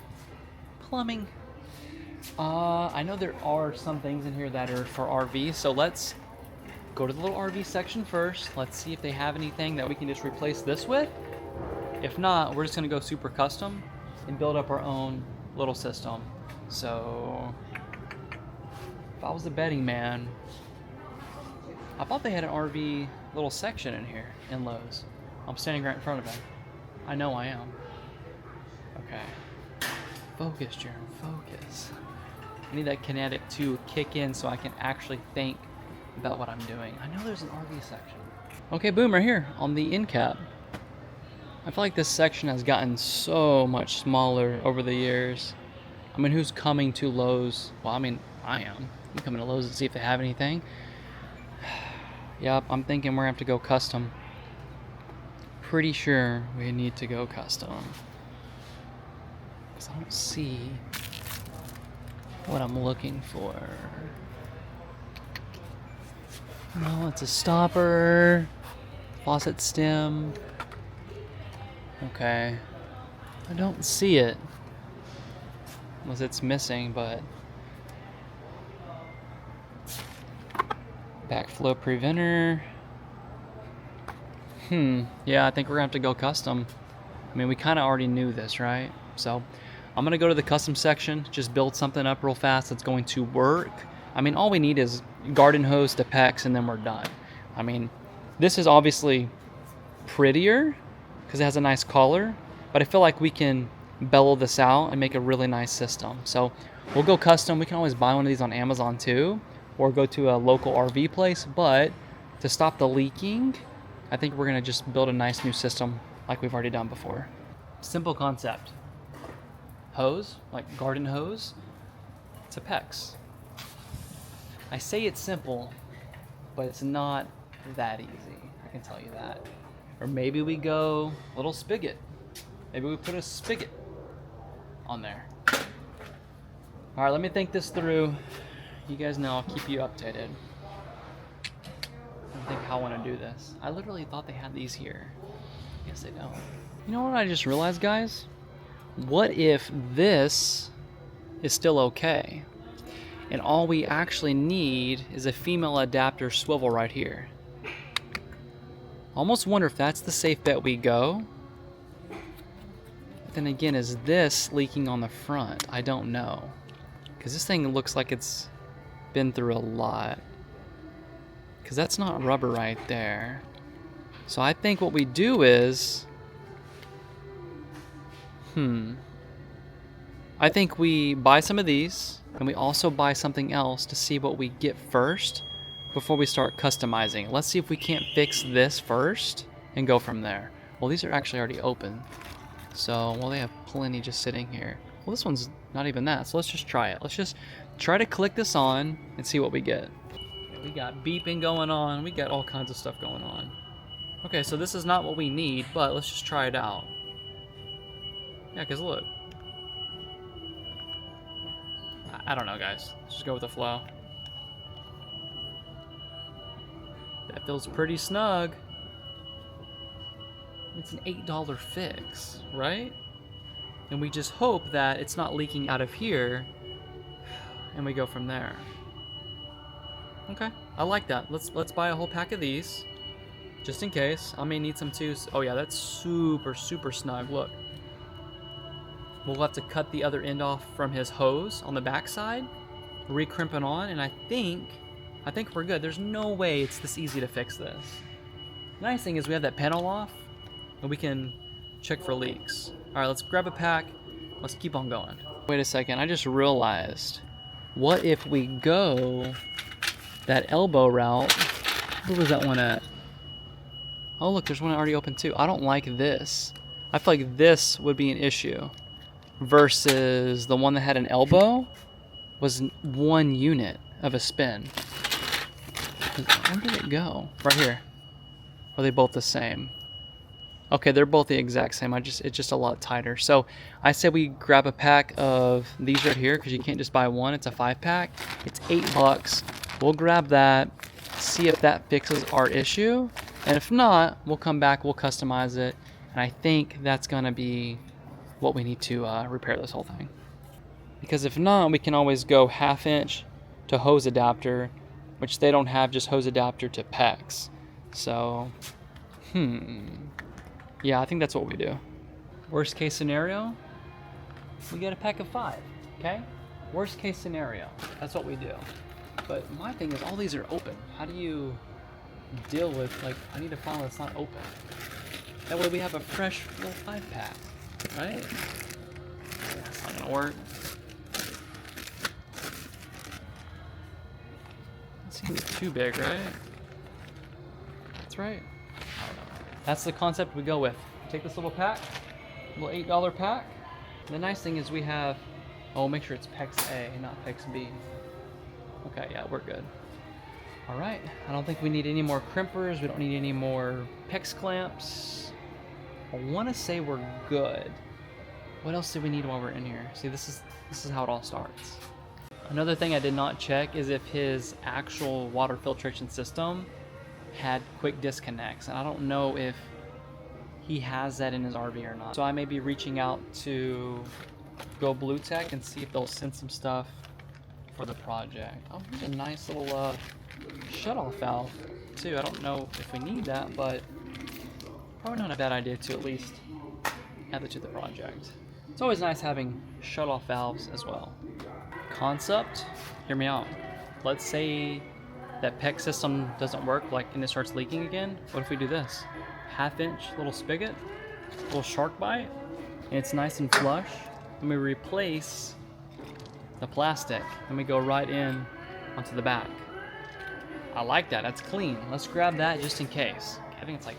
plumbing. I know there are some things in here that are for RV, so let's go to the little RV section first. Let's see if they have anything that we can just replace this with. If not, we're just gonna go super custom and build up our own little system. So if I was a betting man, I thought they had an RV little section in here in Lowe's. I'm standing right in front of it. I know I am. Okay. Focus, Jeremy, focus. I need that kinetic to kick in so I can actually think about what I'm doing. I know there's an RV section. Okay, boom, right here on the end cap. I feel like this section has gotten so much smaller over the years. I mean, who's coming to Lowe's? Well, I mean, I am. I'm coming to Lowe's to see if they have anything. Yep, I'm thinking we're gonna have to go custom. Pretty sure we need to go custom. Because I don't see what I'm looking for. No, it's a stopper, faucet stem. Okay, I don't see it. Unless it's missing, but backflow preventer. Yeah, I think we're gonna have to go custom. I mean, we kind of already knew this, right? So I'm gonna go to the custom section, just build something up real fast that's going to work. I mean, all we need is garden hose to PEX, and then we're done. I mean, this is obviously prettier because it has a nice collar, but I feel like we can bellow this out and make a really nice system. So we'll go custom. We can always buy one of these on Amazon too, or go to a local RV place. But to stop the leaking, I think we're gonna just build a nice new system like we've already done before. Simple concept. Hose, like garden hose, it's a PEX. I say it's simple, but it's not that easy, I can tell you that. Or maybe we go a little spigot. Maybe we put a spigot on there. All right, let me think this through. You guys know I'll keep you updated. I think how I want to do this. I literally thought they had these here. Guess they don't. You know what I just realized, guys? What if this is still okay? And all we actually need is a female adapter swivel right here. Almost wonder if that's the safe bet we go. But then again, is this leaking on the front? I don't know. Because this thing looks like it's been through a lot. Because that's not rubber right there. So I think what we do is... I think we buy some of these, and we also buy something else to see what we get first before we start customizing. Let's see if we can't fix this first and go from there. Well, these are actually already open. So, well, they have plenty just sitting here. Well, this one's not even that, so let's just try it. Let's just try to click this on and see what we get. We got beeping going on. We got all kinds of stuff going on. Okay, so this is not what we need, but let's just try it out. Yeah, because look. I don't know, guys. Let's just go with the flow. That feels pretty snug. It's an $8 fix, right? And we just hope that it's not leaking out of here, and we go from there. Okay, I like that. Let's buy a whole pack of these, just in case. I may need some too. Oh yeah, that's super snug. Look. We'll have to cut the other end off from his hose on the back side, recrimp it on, and I think we're good. There's no way it's this easy to fix this. The nice thing is we have that panel off, and we can check for leaks. All right, let's grab a pack. Let's keep on going. Wait a second, I just realized, what if we go that elbow route? Where was that one at? Oh look, there's one already open too. I don't like this. I feel like this would be an issue. Versus the one that had an elbow was one unit of a spin. Where did it go? Right here. Are they both the same? Okay, they're both the exact same. It's just a lot tighter. So I said we grab a pack of these right here because you can't just buy one. It's a 5-pack. It's $8. We'll grab that, see if that fixes our issue, and if not, we'll come back, we'll customize it, and I think that's gonna be what we need to repair this whole thing. Because if not, we can always go 1/2 inch to hose adapter, which they don't have, just hose adapter to PEX. So, yeah, I think that's what we do. Worst case scenario, we get a pack of 5, okay? Worst case scenario, that's what we do. But my thing is all these are open. How do you deal with, like, I need to find one that's not open. That way we have a fresh little 5-pack. Right? That's not gonna work. That seems too big, right? That's right. That's the concept we go with. We take this little pack, little $8 pack. And the nice thing is we have, oh, make sure it's PEX A, not PEX B. Okay, yeah, we're good. All right, I don't think we need any more crimpers. We don't need any more PEX clamps. I want to say we're good. What else do we need while we're in here? See, this is how it all starts. Another thing I did not check is if his actual water filtration system had quick disconnects, and I don't know if he has that in his RV or not. So I may be reaching out to Go Blue Tech and see if they'll send some stuff for the project. Oh, here's a nice little shut-off valve too. I don't know if we need that, but probably not a bad idea to at least add it to the project. It's always nice having shut-off valves as well. Concept, hear me out. Let's say that PEX system doesn't work, like, and it starts leaking again. What if we do this? 1/2 inch little spigot, little shark bite, and it's nice and flush. And we replace the plastic, and we go right in onto the back. I like that, that's clean. Let's grab that just in case. I think it's like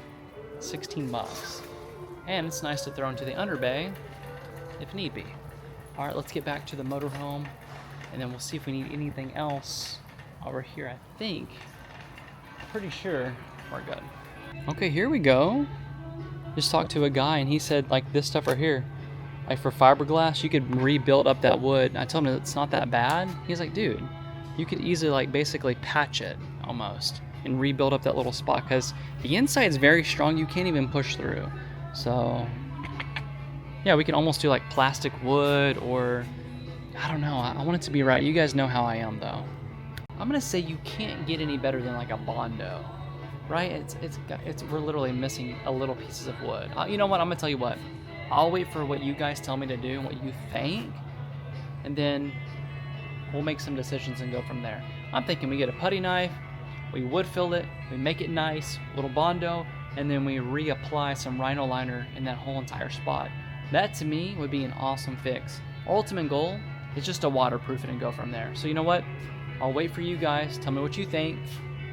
16 bucks. And it's nice to throw into the under bay if need be. All right, let's get back to the motorhome, and then we'll see if we need anything else over here. I think, pretty sure we're good. Okay, here we go. Just talked to a guy, and he said like this stuff right here, like for fiberglass, you could rebuild up that wood. I told him it's not that bad. He's like, dude, you could easily like basically patch it almost and rebuild up that little spot, because the inside is very strong. You can't even push through. So yeah, we can almost do like plastic wood, or I don't know. I want it to be right. You guys know how I am though. I'm gonna say you can't get any better than like a Bondo, right? We're literally missing a little pieces of wood. You know what? I'm gonna tell you what. I'll wait for what you guys tell me to do and what you think, and then we'll make some decisions and go from there. I'm thinking we get a putty knife, we wood fill it, we make it nice, little Bondo, and then we reapply some Rhino liner in that whole entire spot. That to me would be an awesome fix. Our ultimate goal is just to waterproof it and go from there. So you know what? I'll wait for you guys, tell me what you think,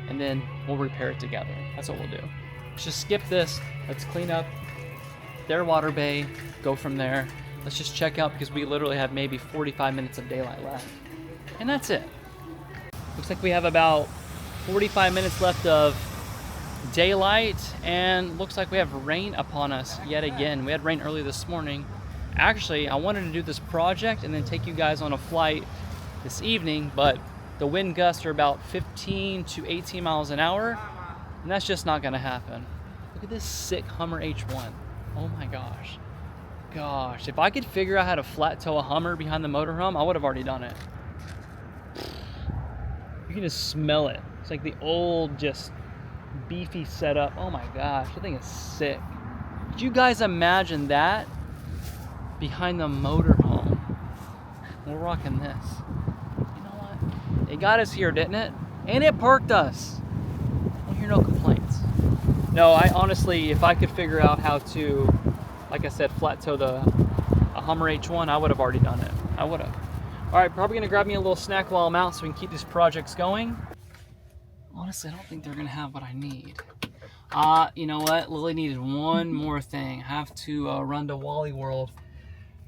and then we'll repair it together. That's what we'll do. Let's just skip this. Let's clean up their water bay, go from there. Let's just check out, because we literally have maybe 45 minutes of daylight left. And that's it. Looks like we have about 45 minutes left of daylight, and looks like we have rain upon us yet again. We had rain early this morning. Actually, I wanted to do this project and then take you guys on a flight this evening, but the wind gusts are about 15 to 18 miles an hour, and that's just not gonna happen. Look at this sick Hummer H1. Oh my gosh. Gosh, if I could figure out how to flat tow a Hummer behind the motorhome, I would have already done it. You can just smell it. It's like the old, just beefy setup. Oh my gosh, I think it's sick. Could you guys imagine that behind the motorhome? We're rocking this. You know what? It got us here, didn't it? And it parked us. I don't hear no complaints. No, I honestly, if I could figure out how to, like I said, flat tow a Hummer H1, I would have already done it. I would have. All right, probably gonna grab me a little snack while I'm out so we can keep these projects going. Honestly, I don't think they're gonna have what I need. You know what? Lily needed one more thing. I have to run to Wally World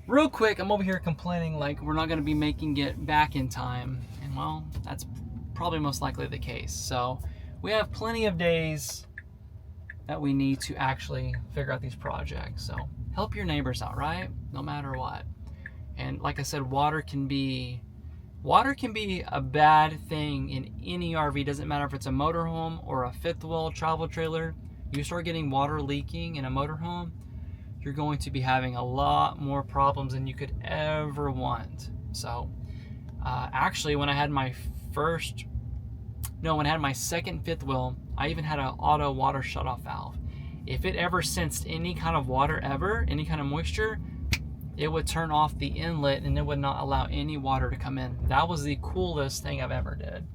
real quick. I'm over here complaining like we're not gonna be making it back in time. And well, that's probably most likely the case. So we have plenty of days that we need to actually figure out these projects. So help your neighbors out, right? No matter what. And like I said, water can be a bad thing in any RV. Doesn't matter if it's a motorhome or a fifth wheel travel trailer. You start getting water leaking in a motorhome, you're going to be having a lot more problems than you could ever want. So actually, when I had my second fifth wheel, I even had an auto water shutoff valve. If it ever sensed any kind of water any kind of moisture, it would turn off the inlet and it would not allow any water to come in. That was the coolest thing I've ever did.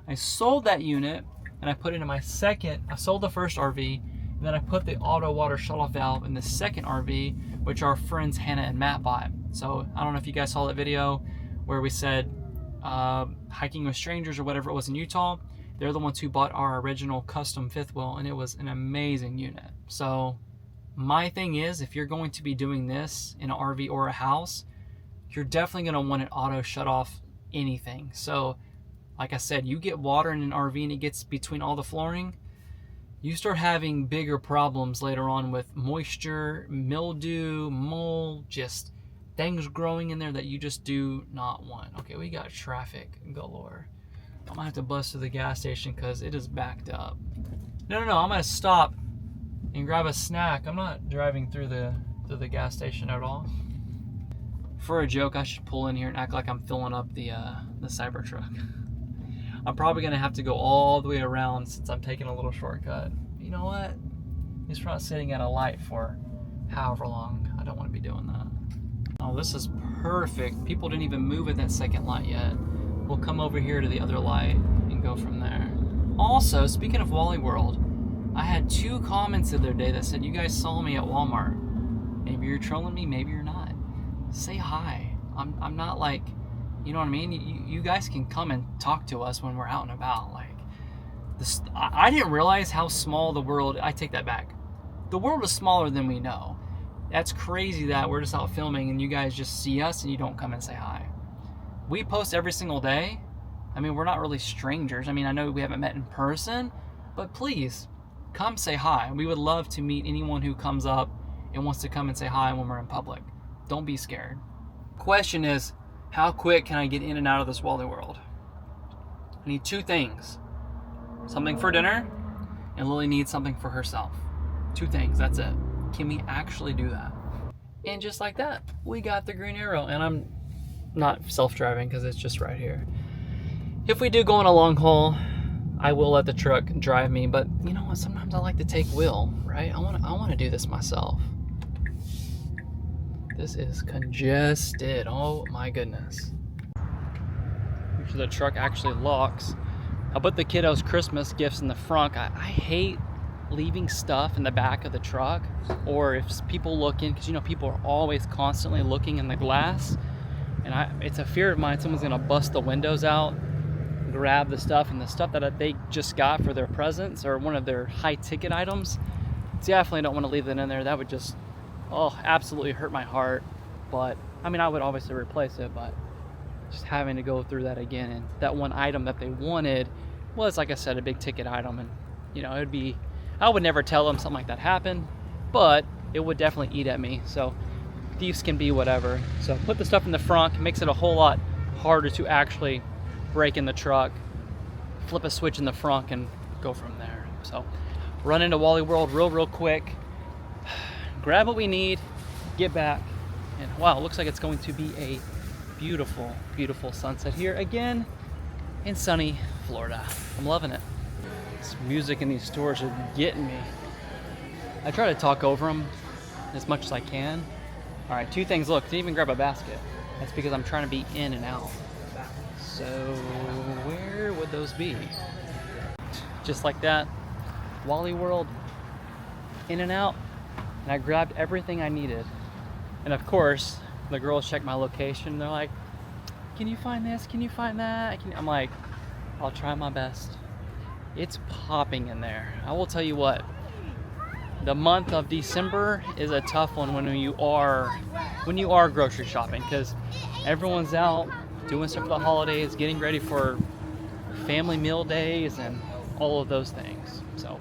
I sold that unit and I put it in my second. I sold the first RV, and then I put the auto water shutoff valve in the second RV, which our friends Hannah and Matt bought. So I don't know if you guys saw that video where we said hiking with strangers or whatever it was in Utah. They're the ones who bought our original custom fifth wheel, and it was an amazing unit. So my thing is, if you're going to be doing this in an RV or a house, you're definitely going to want an auto shut off anything. So like I said, you get water in an RV and it gets between all the flooring, you start having bigger problems later on with moisture, mildew, mold, just things growing in there that you just do not want. Okay, we got traffic galore. I'm gonna have to bust to the gas station because it is backed up. No, I'm gonna stop and grab a snack. I'm not driving through the gas station at all. For a joke, I should pull in here and act like I'm filling up the Cybertruck. I'm probably gonna have to go all the way around since I'm taking a little shortcut. You know what? At least we're not sitting at a light for however long. I don't want to be doing that. Oh, this is perfect. People didn't even move at that second light yet. We'll come over here to the other light and go from there. Also, speaking of Wally World, I had 2 comments the other day that said, you guys saw me at Walmart. Maybe you're trolling me, maybe you're not. Say hi. I'm not like, you know what I mean? You guys can come and talk to us when we're out and about. Like, I didn't realize how small the world, I take that back. The world is smaller than we know. That's crazy that we're just out filming and you guys just see us and you don't come and say hi. We post every single day. I mean, we're not really strangers. I mean, I know we haven't met in person, but please come say hi. We would love to meet anyone who comes up and wants to come and say hi when we're in public. Don't be scared. Question is, how quick can I get in and out of this Wally World? I need 2 things. Something for dinner, and Lily needs something for herself. 2 things, that's it. Can we actually do that? And just like that, we got the green arrow. And I'm not self-driving because it's just right here. If we do go on a long haul, I will let the truck drive me, but you know what? Sometimes I like to take Will, right? I want to do this myself. This is congested. Oh my goodness. Make sure the truck actually locks. I put the kiddos' Christmas gifts in the front. I hate leaving stuff in the back of the truck, or if people look in, because you know people are always constantly looking in the glass, and it's a fear of mine someone's gonna bust the windows out, grab the stuff, and the stuff that they just got for their presents or one of their high ticket items. Definitely don't want to leave that in there. That would just absolutely hurt my heart. But I mean, I would obviously replace it, but just having to go through that again, and that one item that they wanted was, like I said, a big ticket item, and you know, it'd be, I would never tell them something like that happened, but it would definitely eat at me. So thieves can be whatever. So put the stuff in the front, makes it a whole lot harder to actually break in the truck, flip a switch in the front, and go from there. So run into Wally World real quick, grab what we need, get back, and wow, it looks like it's going to be a beautiful, beautiful sunset here again in sunny Florida. I'm loving it. This music in these stores are getting me. I try to talk over them as much as I can. All right, 2 things. Look, didn't even grab a basket. That's because I'm trying to be in and out. So where would those be? Just like that, Wally World, in and out, and I grabbed everything I needed. And of course, the girls check my location. They're like, can you find this? Can you find that? I'm like, I'll try my best. It's popping in there. I will tell you what, the month of December is a tough one when you are grocery shopping, because everyone's out doing stuff for the holidays, getting ready for family meal days and all of those things. So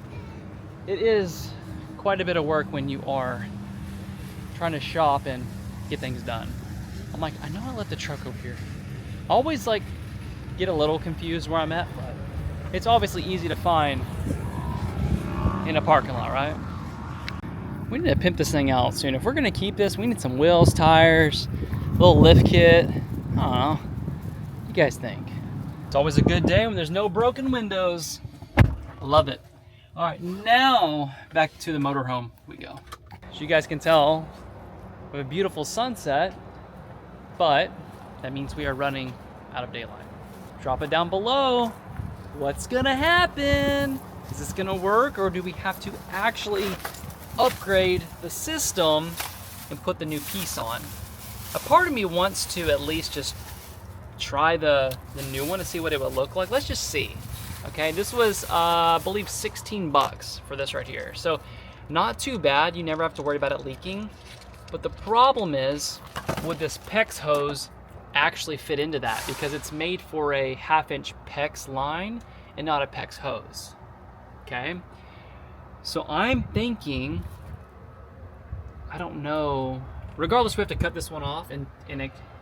it is quite a bit of work when you are trying to shop and get things done. I'm like, I know I left the truck over here. I always like get a little confused where I'm at, but it's obviously easy to find in a parking lot, right? We need to pimp this thing out soon. If we're gonna keep this, we need some wheels, tires, a little lift kit. I don't know. What do you guys think? It's always a good day when there's no broken windows. Love it. All right, now back to the motorhome we go. As you guys can tell, we have a beautiful sunset, but that means we are running out of daylight. Drop it down below. What's gonna happen? Is this gonna work, or do we have to actually upgrade the system and put the new piece on? A part of me wants to at least just try the new one to see what it would look like. Let's just see. Okay, this was I believe 16 bucks for this right here. So not too bad. You never have to worry about it leaking. But the problem is, would this PEX hose actually fit into that? Because it's made for a 1/2-inch PEX line and not a PEX hose. Okay, so I'm thinking, I don't know. Regardless, we have to cut this one off and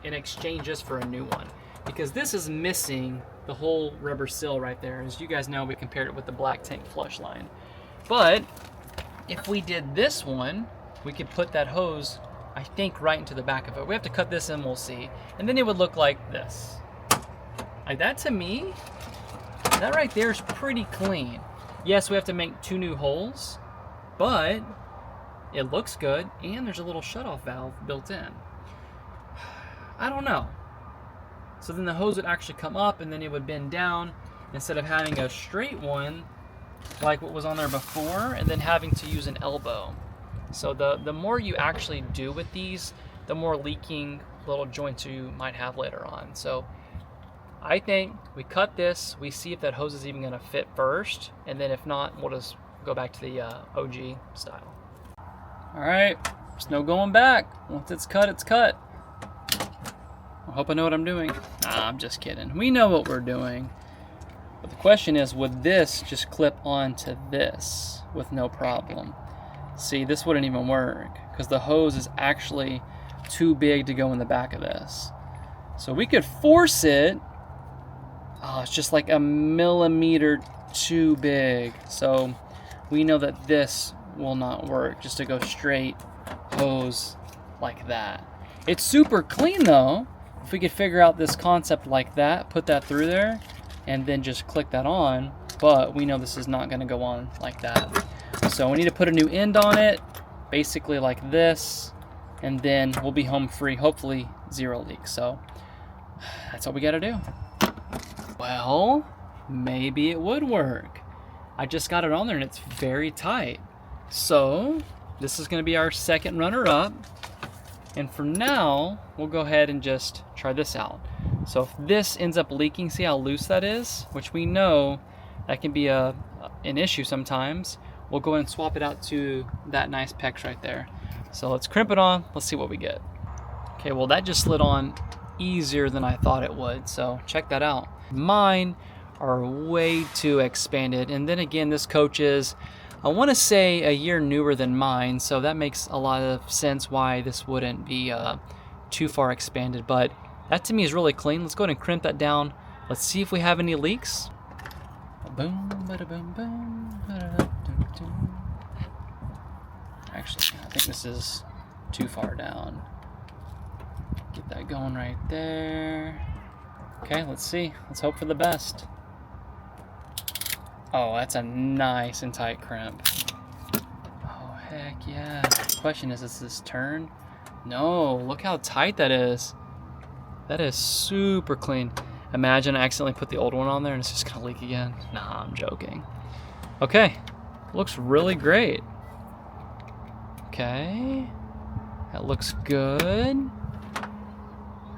exchange this for a new one, because this is missing the whole rubber seal right there. As you guys know, we compared it with the black tank flush line. But if we did this one, we could put that hose, I think, right into the back of it. We have to cut this in, we'll see. And then it would look like this. Like that, to me, that right there is pretty clean. Yes, we have to make 2 new holes, but it looks good, and there's a little shutoff valve built in. I don't know. So then the hose would actually come up, and then it would bend down instead of having a straight one like what was on there before, and then having to use an elbow. So the more you actually do with these, the more leaking little joints you might have later on. So I think we cut this, we see if that hose is even gonna fit first, and then if not, we'll just go back to the OG style. All right, there's no going back. Once it's cut, it's cut. I hope I know what I'm doing. Nah, I'm just kidding. We know what we're doing. But the question is, would this just clip onto this with no problem? See, this wouldn't even work because the hose is actually too big to go in the back of this. So we could force it. Oh, it's just like a millimeter too big. So we know that this will not work, just to go straight hose like that. It's super clean though. If we could figure out this concept like that, put that through there, and then just click that on, but we know this is not gonna go on like that. So we need to put a new end on it, basically like this, and then we'll be home free, hopefully 0 leaks. So that's what we gotta do. Well, maybe it would work. I just got it on there and it's very tight. So this is gonna be our second runner-up. And for now, we'll go ahead and just try this out. So if this ends up leaking, see how loose that is? Which we know that can be an issue sometimes. We'll go ahead and swap it out to that nice PEX right there. So let's crimp it on, let's see what we get. Okay, well that just slid on easier than I thought it would, so check that out. Mine are way too expanded, and then again, this coach is, I want to say, a year newer than mine, so that makes a lot of sense why this wouldn't be too far expanded, but that to me is really clean. Let's go ahead and crimp that down. Let's see if we have any leaks. Boom, bada boom, boom, bada dum, dum. Actually, I think this is too far down. Get that going right there. Okay, let's see. Let's hope for the best. Oh, that's a nice and tight crimp. Oh, heck yeah. The question is this turn? No, look how tight that is. That is super clean. Imagine I accidentally put the old one on there and it's just gonna leak again. Nah, I'm joking. Okay, looks really great. Okay, that looks good.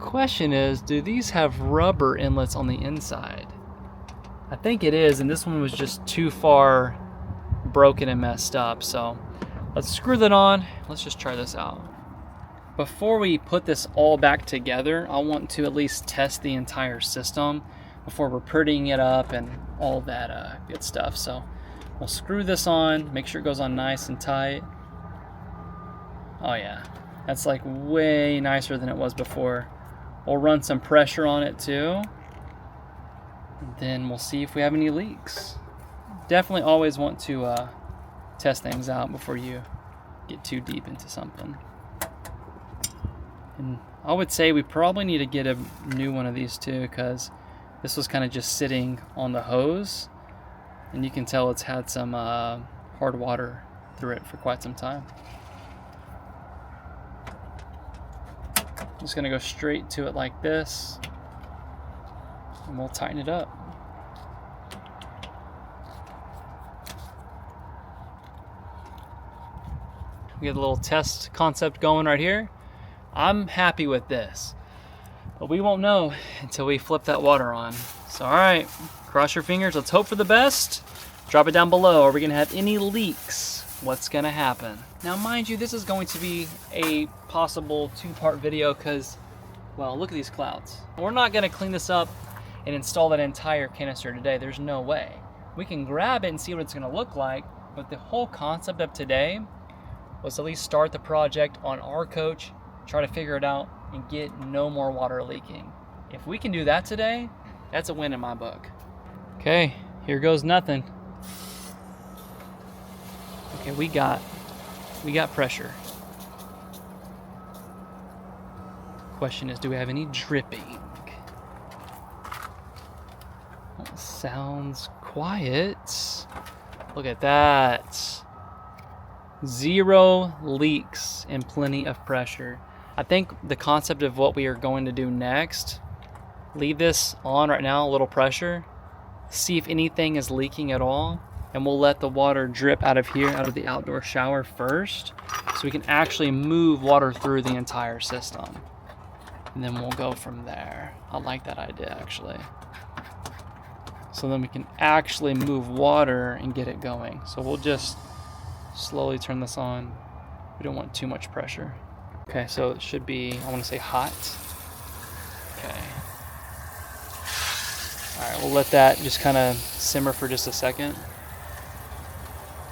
Question is, do these have rubber inlets on the inside? I think it is, and this one was just too far broken and messed up. So let's screw that on. Let's just try this out. Before we put this all back together, I want to at least test the entire system before we're prettying it up and all that good stuff. So we'll screw this on, make sure it goes on nice and tight. Oh yeah, that's like way nicer than it was before. We'll run some pressure on it too. Then we'll see if we have any leaks. Definitely always want to test things out before you get too deep into something. And I would say we probably need to get a new one of these too, because this was kind of just sitting on the hose, and you can tell it's had some hard water through it for quite some time. Just gonna go straight to it like this, and we'll tighten it up. We get a little test concept going right here. I'm happy with this, but we won't know until we flip that water on. So, all right, cross your fingers. Let's hope for the best. Drop it down below. Are we gonna have any leaks? What's gonna happen? Now, mind you, this is going to be a possible 2-part video because, well, look at these clouds. We're not gonna clean this up and install that entire canister today. There's no way. We can grab it and see what it's gonna look like, but the whole concept of today was at least start the project on our coach, try to figure it out, and get no more water leaking. If we can do that today, that's a win in my book. Okay, here goes nothing. Okay, we got pressure. Question is, do we have any dripping? Well, sounds quiet. Look at that. 0 leaks and plenty of pressure. I think the concept of what we are going to do next, leave this on right now, a little pressure, see if anything is leaking at all, and we'll let the water drip out of here, out of the outdoor shower first, so we can actually move water through the entire system. and then we'll go from there. I like that idea, actually. So then we can actually move water and get it going. So we'll just slowly turn this on. We don't want too much pressure. Okay, so it should be, I want to say hot. Okay. All right, we'll let that just kind of simmer for just a second.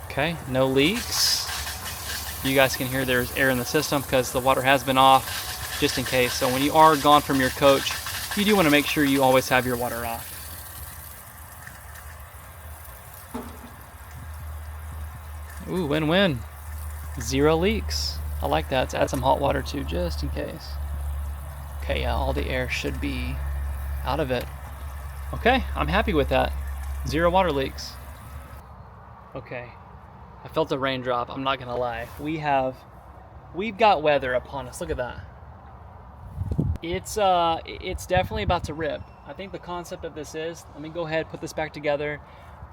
Okay, no leaks. You guys can hear there's air in the system because the water has been off, just in case. So when you are gone from your coach, you do want to make sure you always have your water off. Ooh, win-win. 0 leaks. I like that. Let's add some hot water too, just in case. Okay, yeah, all the air should be out of it. Okay, I'm happy with that. 0 water leaks. Okay, I felt a raindrop, I'm not gonna lie. We've got weather upon us, look at that. It's definitely about to rip. I think the concept of this is, let me go ahead, put this back together.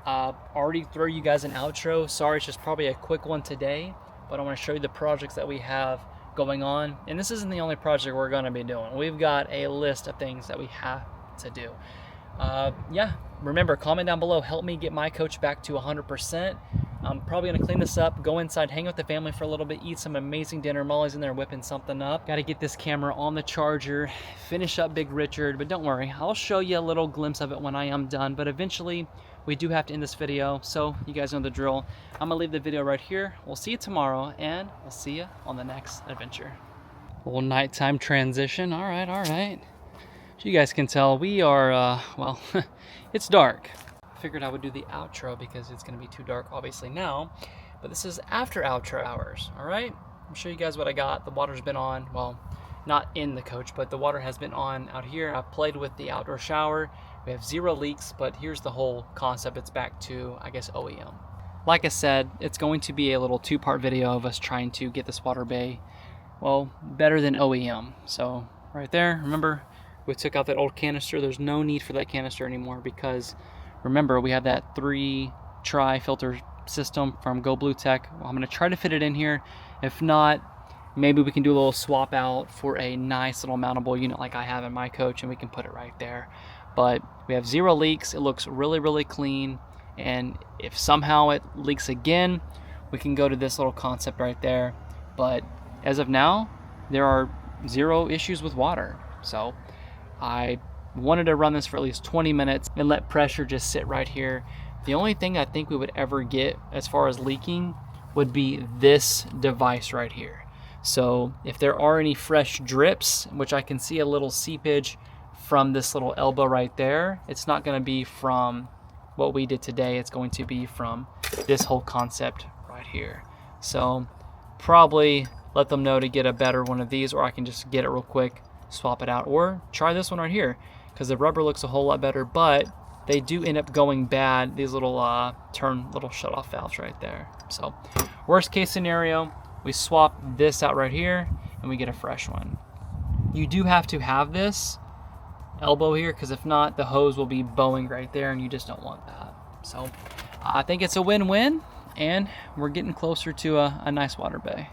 Already throw you guys an outro. Sorry, it's just probably a quick one today, but I want to show you the projects that we have going on. And this isn't the only project we're going to be doing. We've got a list of things that we have to do. Yeah, remember, comment down below, help me get my coach back to 100%. I'm probably gonna clean this up, go inside, hang with the family for a little bit, eat some amazing dinner. Molly's in there whipping something up. Gotta get this camera on the charger, finish up Big Richard, but don't worry, I'll show you a little glimpse of it when I am done, but eventually we do have to end this video, so you guys know the drill. I'm gonna leave the video right here. We'll see you tomorrow, and we'll see you on the next adventure. A little nighttime transition, all right. As you guys can tell, we are, well, it's dark. I figured I would do the outro because it's gonna be too dark obviously now, but this is after outro hours, all right? I'll show you guys what I got. The water's been on, well, not in the coach, but the water has been on out here. I've played with the outdoor shower. We have 0 leaks, but here's the whole concept. It's back to, I guess, OEM. Like I said, it's going to be a little 2-part video of us trying to get this water bay, well, better than OEM. So right there, remember, we took out that old canister. There's no need for that canister anymore because remember, we have that 3-try filter system from Go Blue Tech. Well, I'm gonna try to fit it in here. If not, maybe we can do a little swap out for a nice little mountable unit like I have in my coach, and we can put it right there. But we have 0 leaks. It looks really, really clean. And if somehow it leaks again, we can go to this little concept right there. But as of now, there are 0 issues with water. So I wanted to run this for at least 20 minutes and let pressure just sit right here. The only thing I think we would ever get as far as leaking would be this device right here. So if there are any fresh drips, which I can see a little seepage from this little elbow right there, it's not going to be from what we did today. It's going to be from this whole concept right here. So probably let them know to get a better one of these, or I can just get it real quick, swap it out, or try this one right here because the rubber looks a whole lot better, but they do end up going bad, these little little shut off valves right there. So worst case scenario, we swap this out right here and we get a fresh one. You do have to have this elbow here because if not, the hose will be bowing right there and you just don't want that. So I think it's a win-win and we're getting closer to a nice water bay.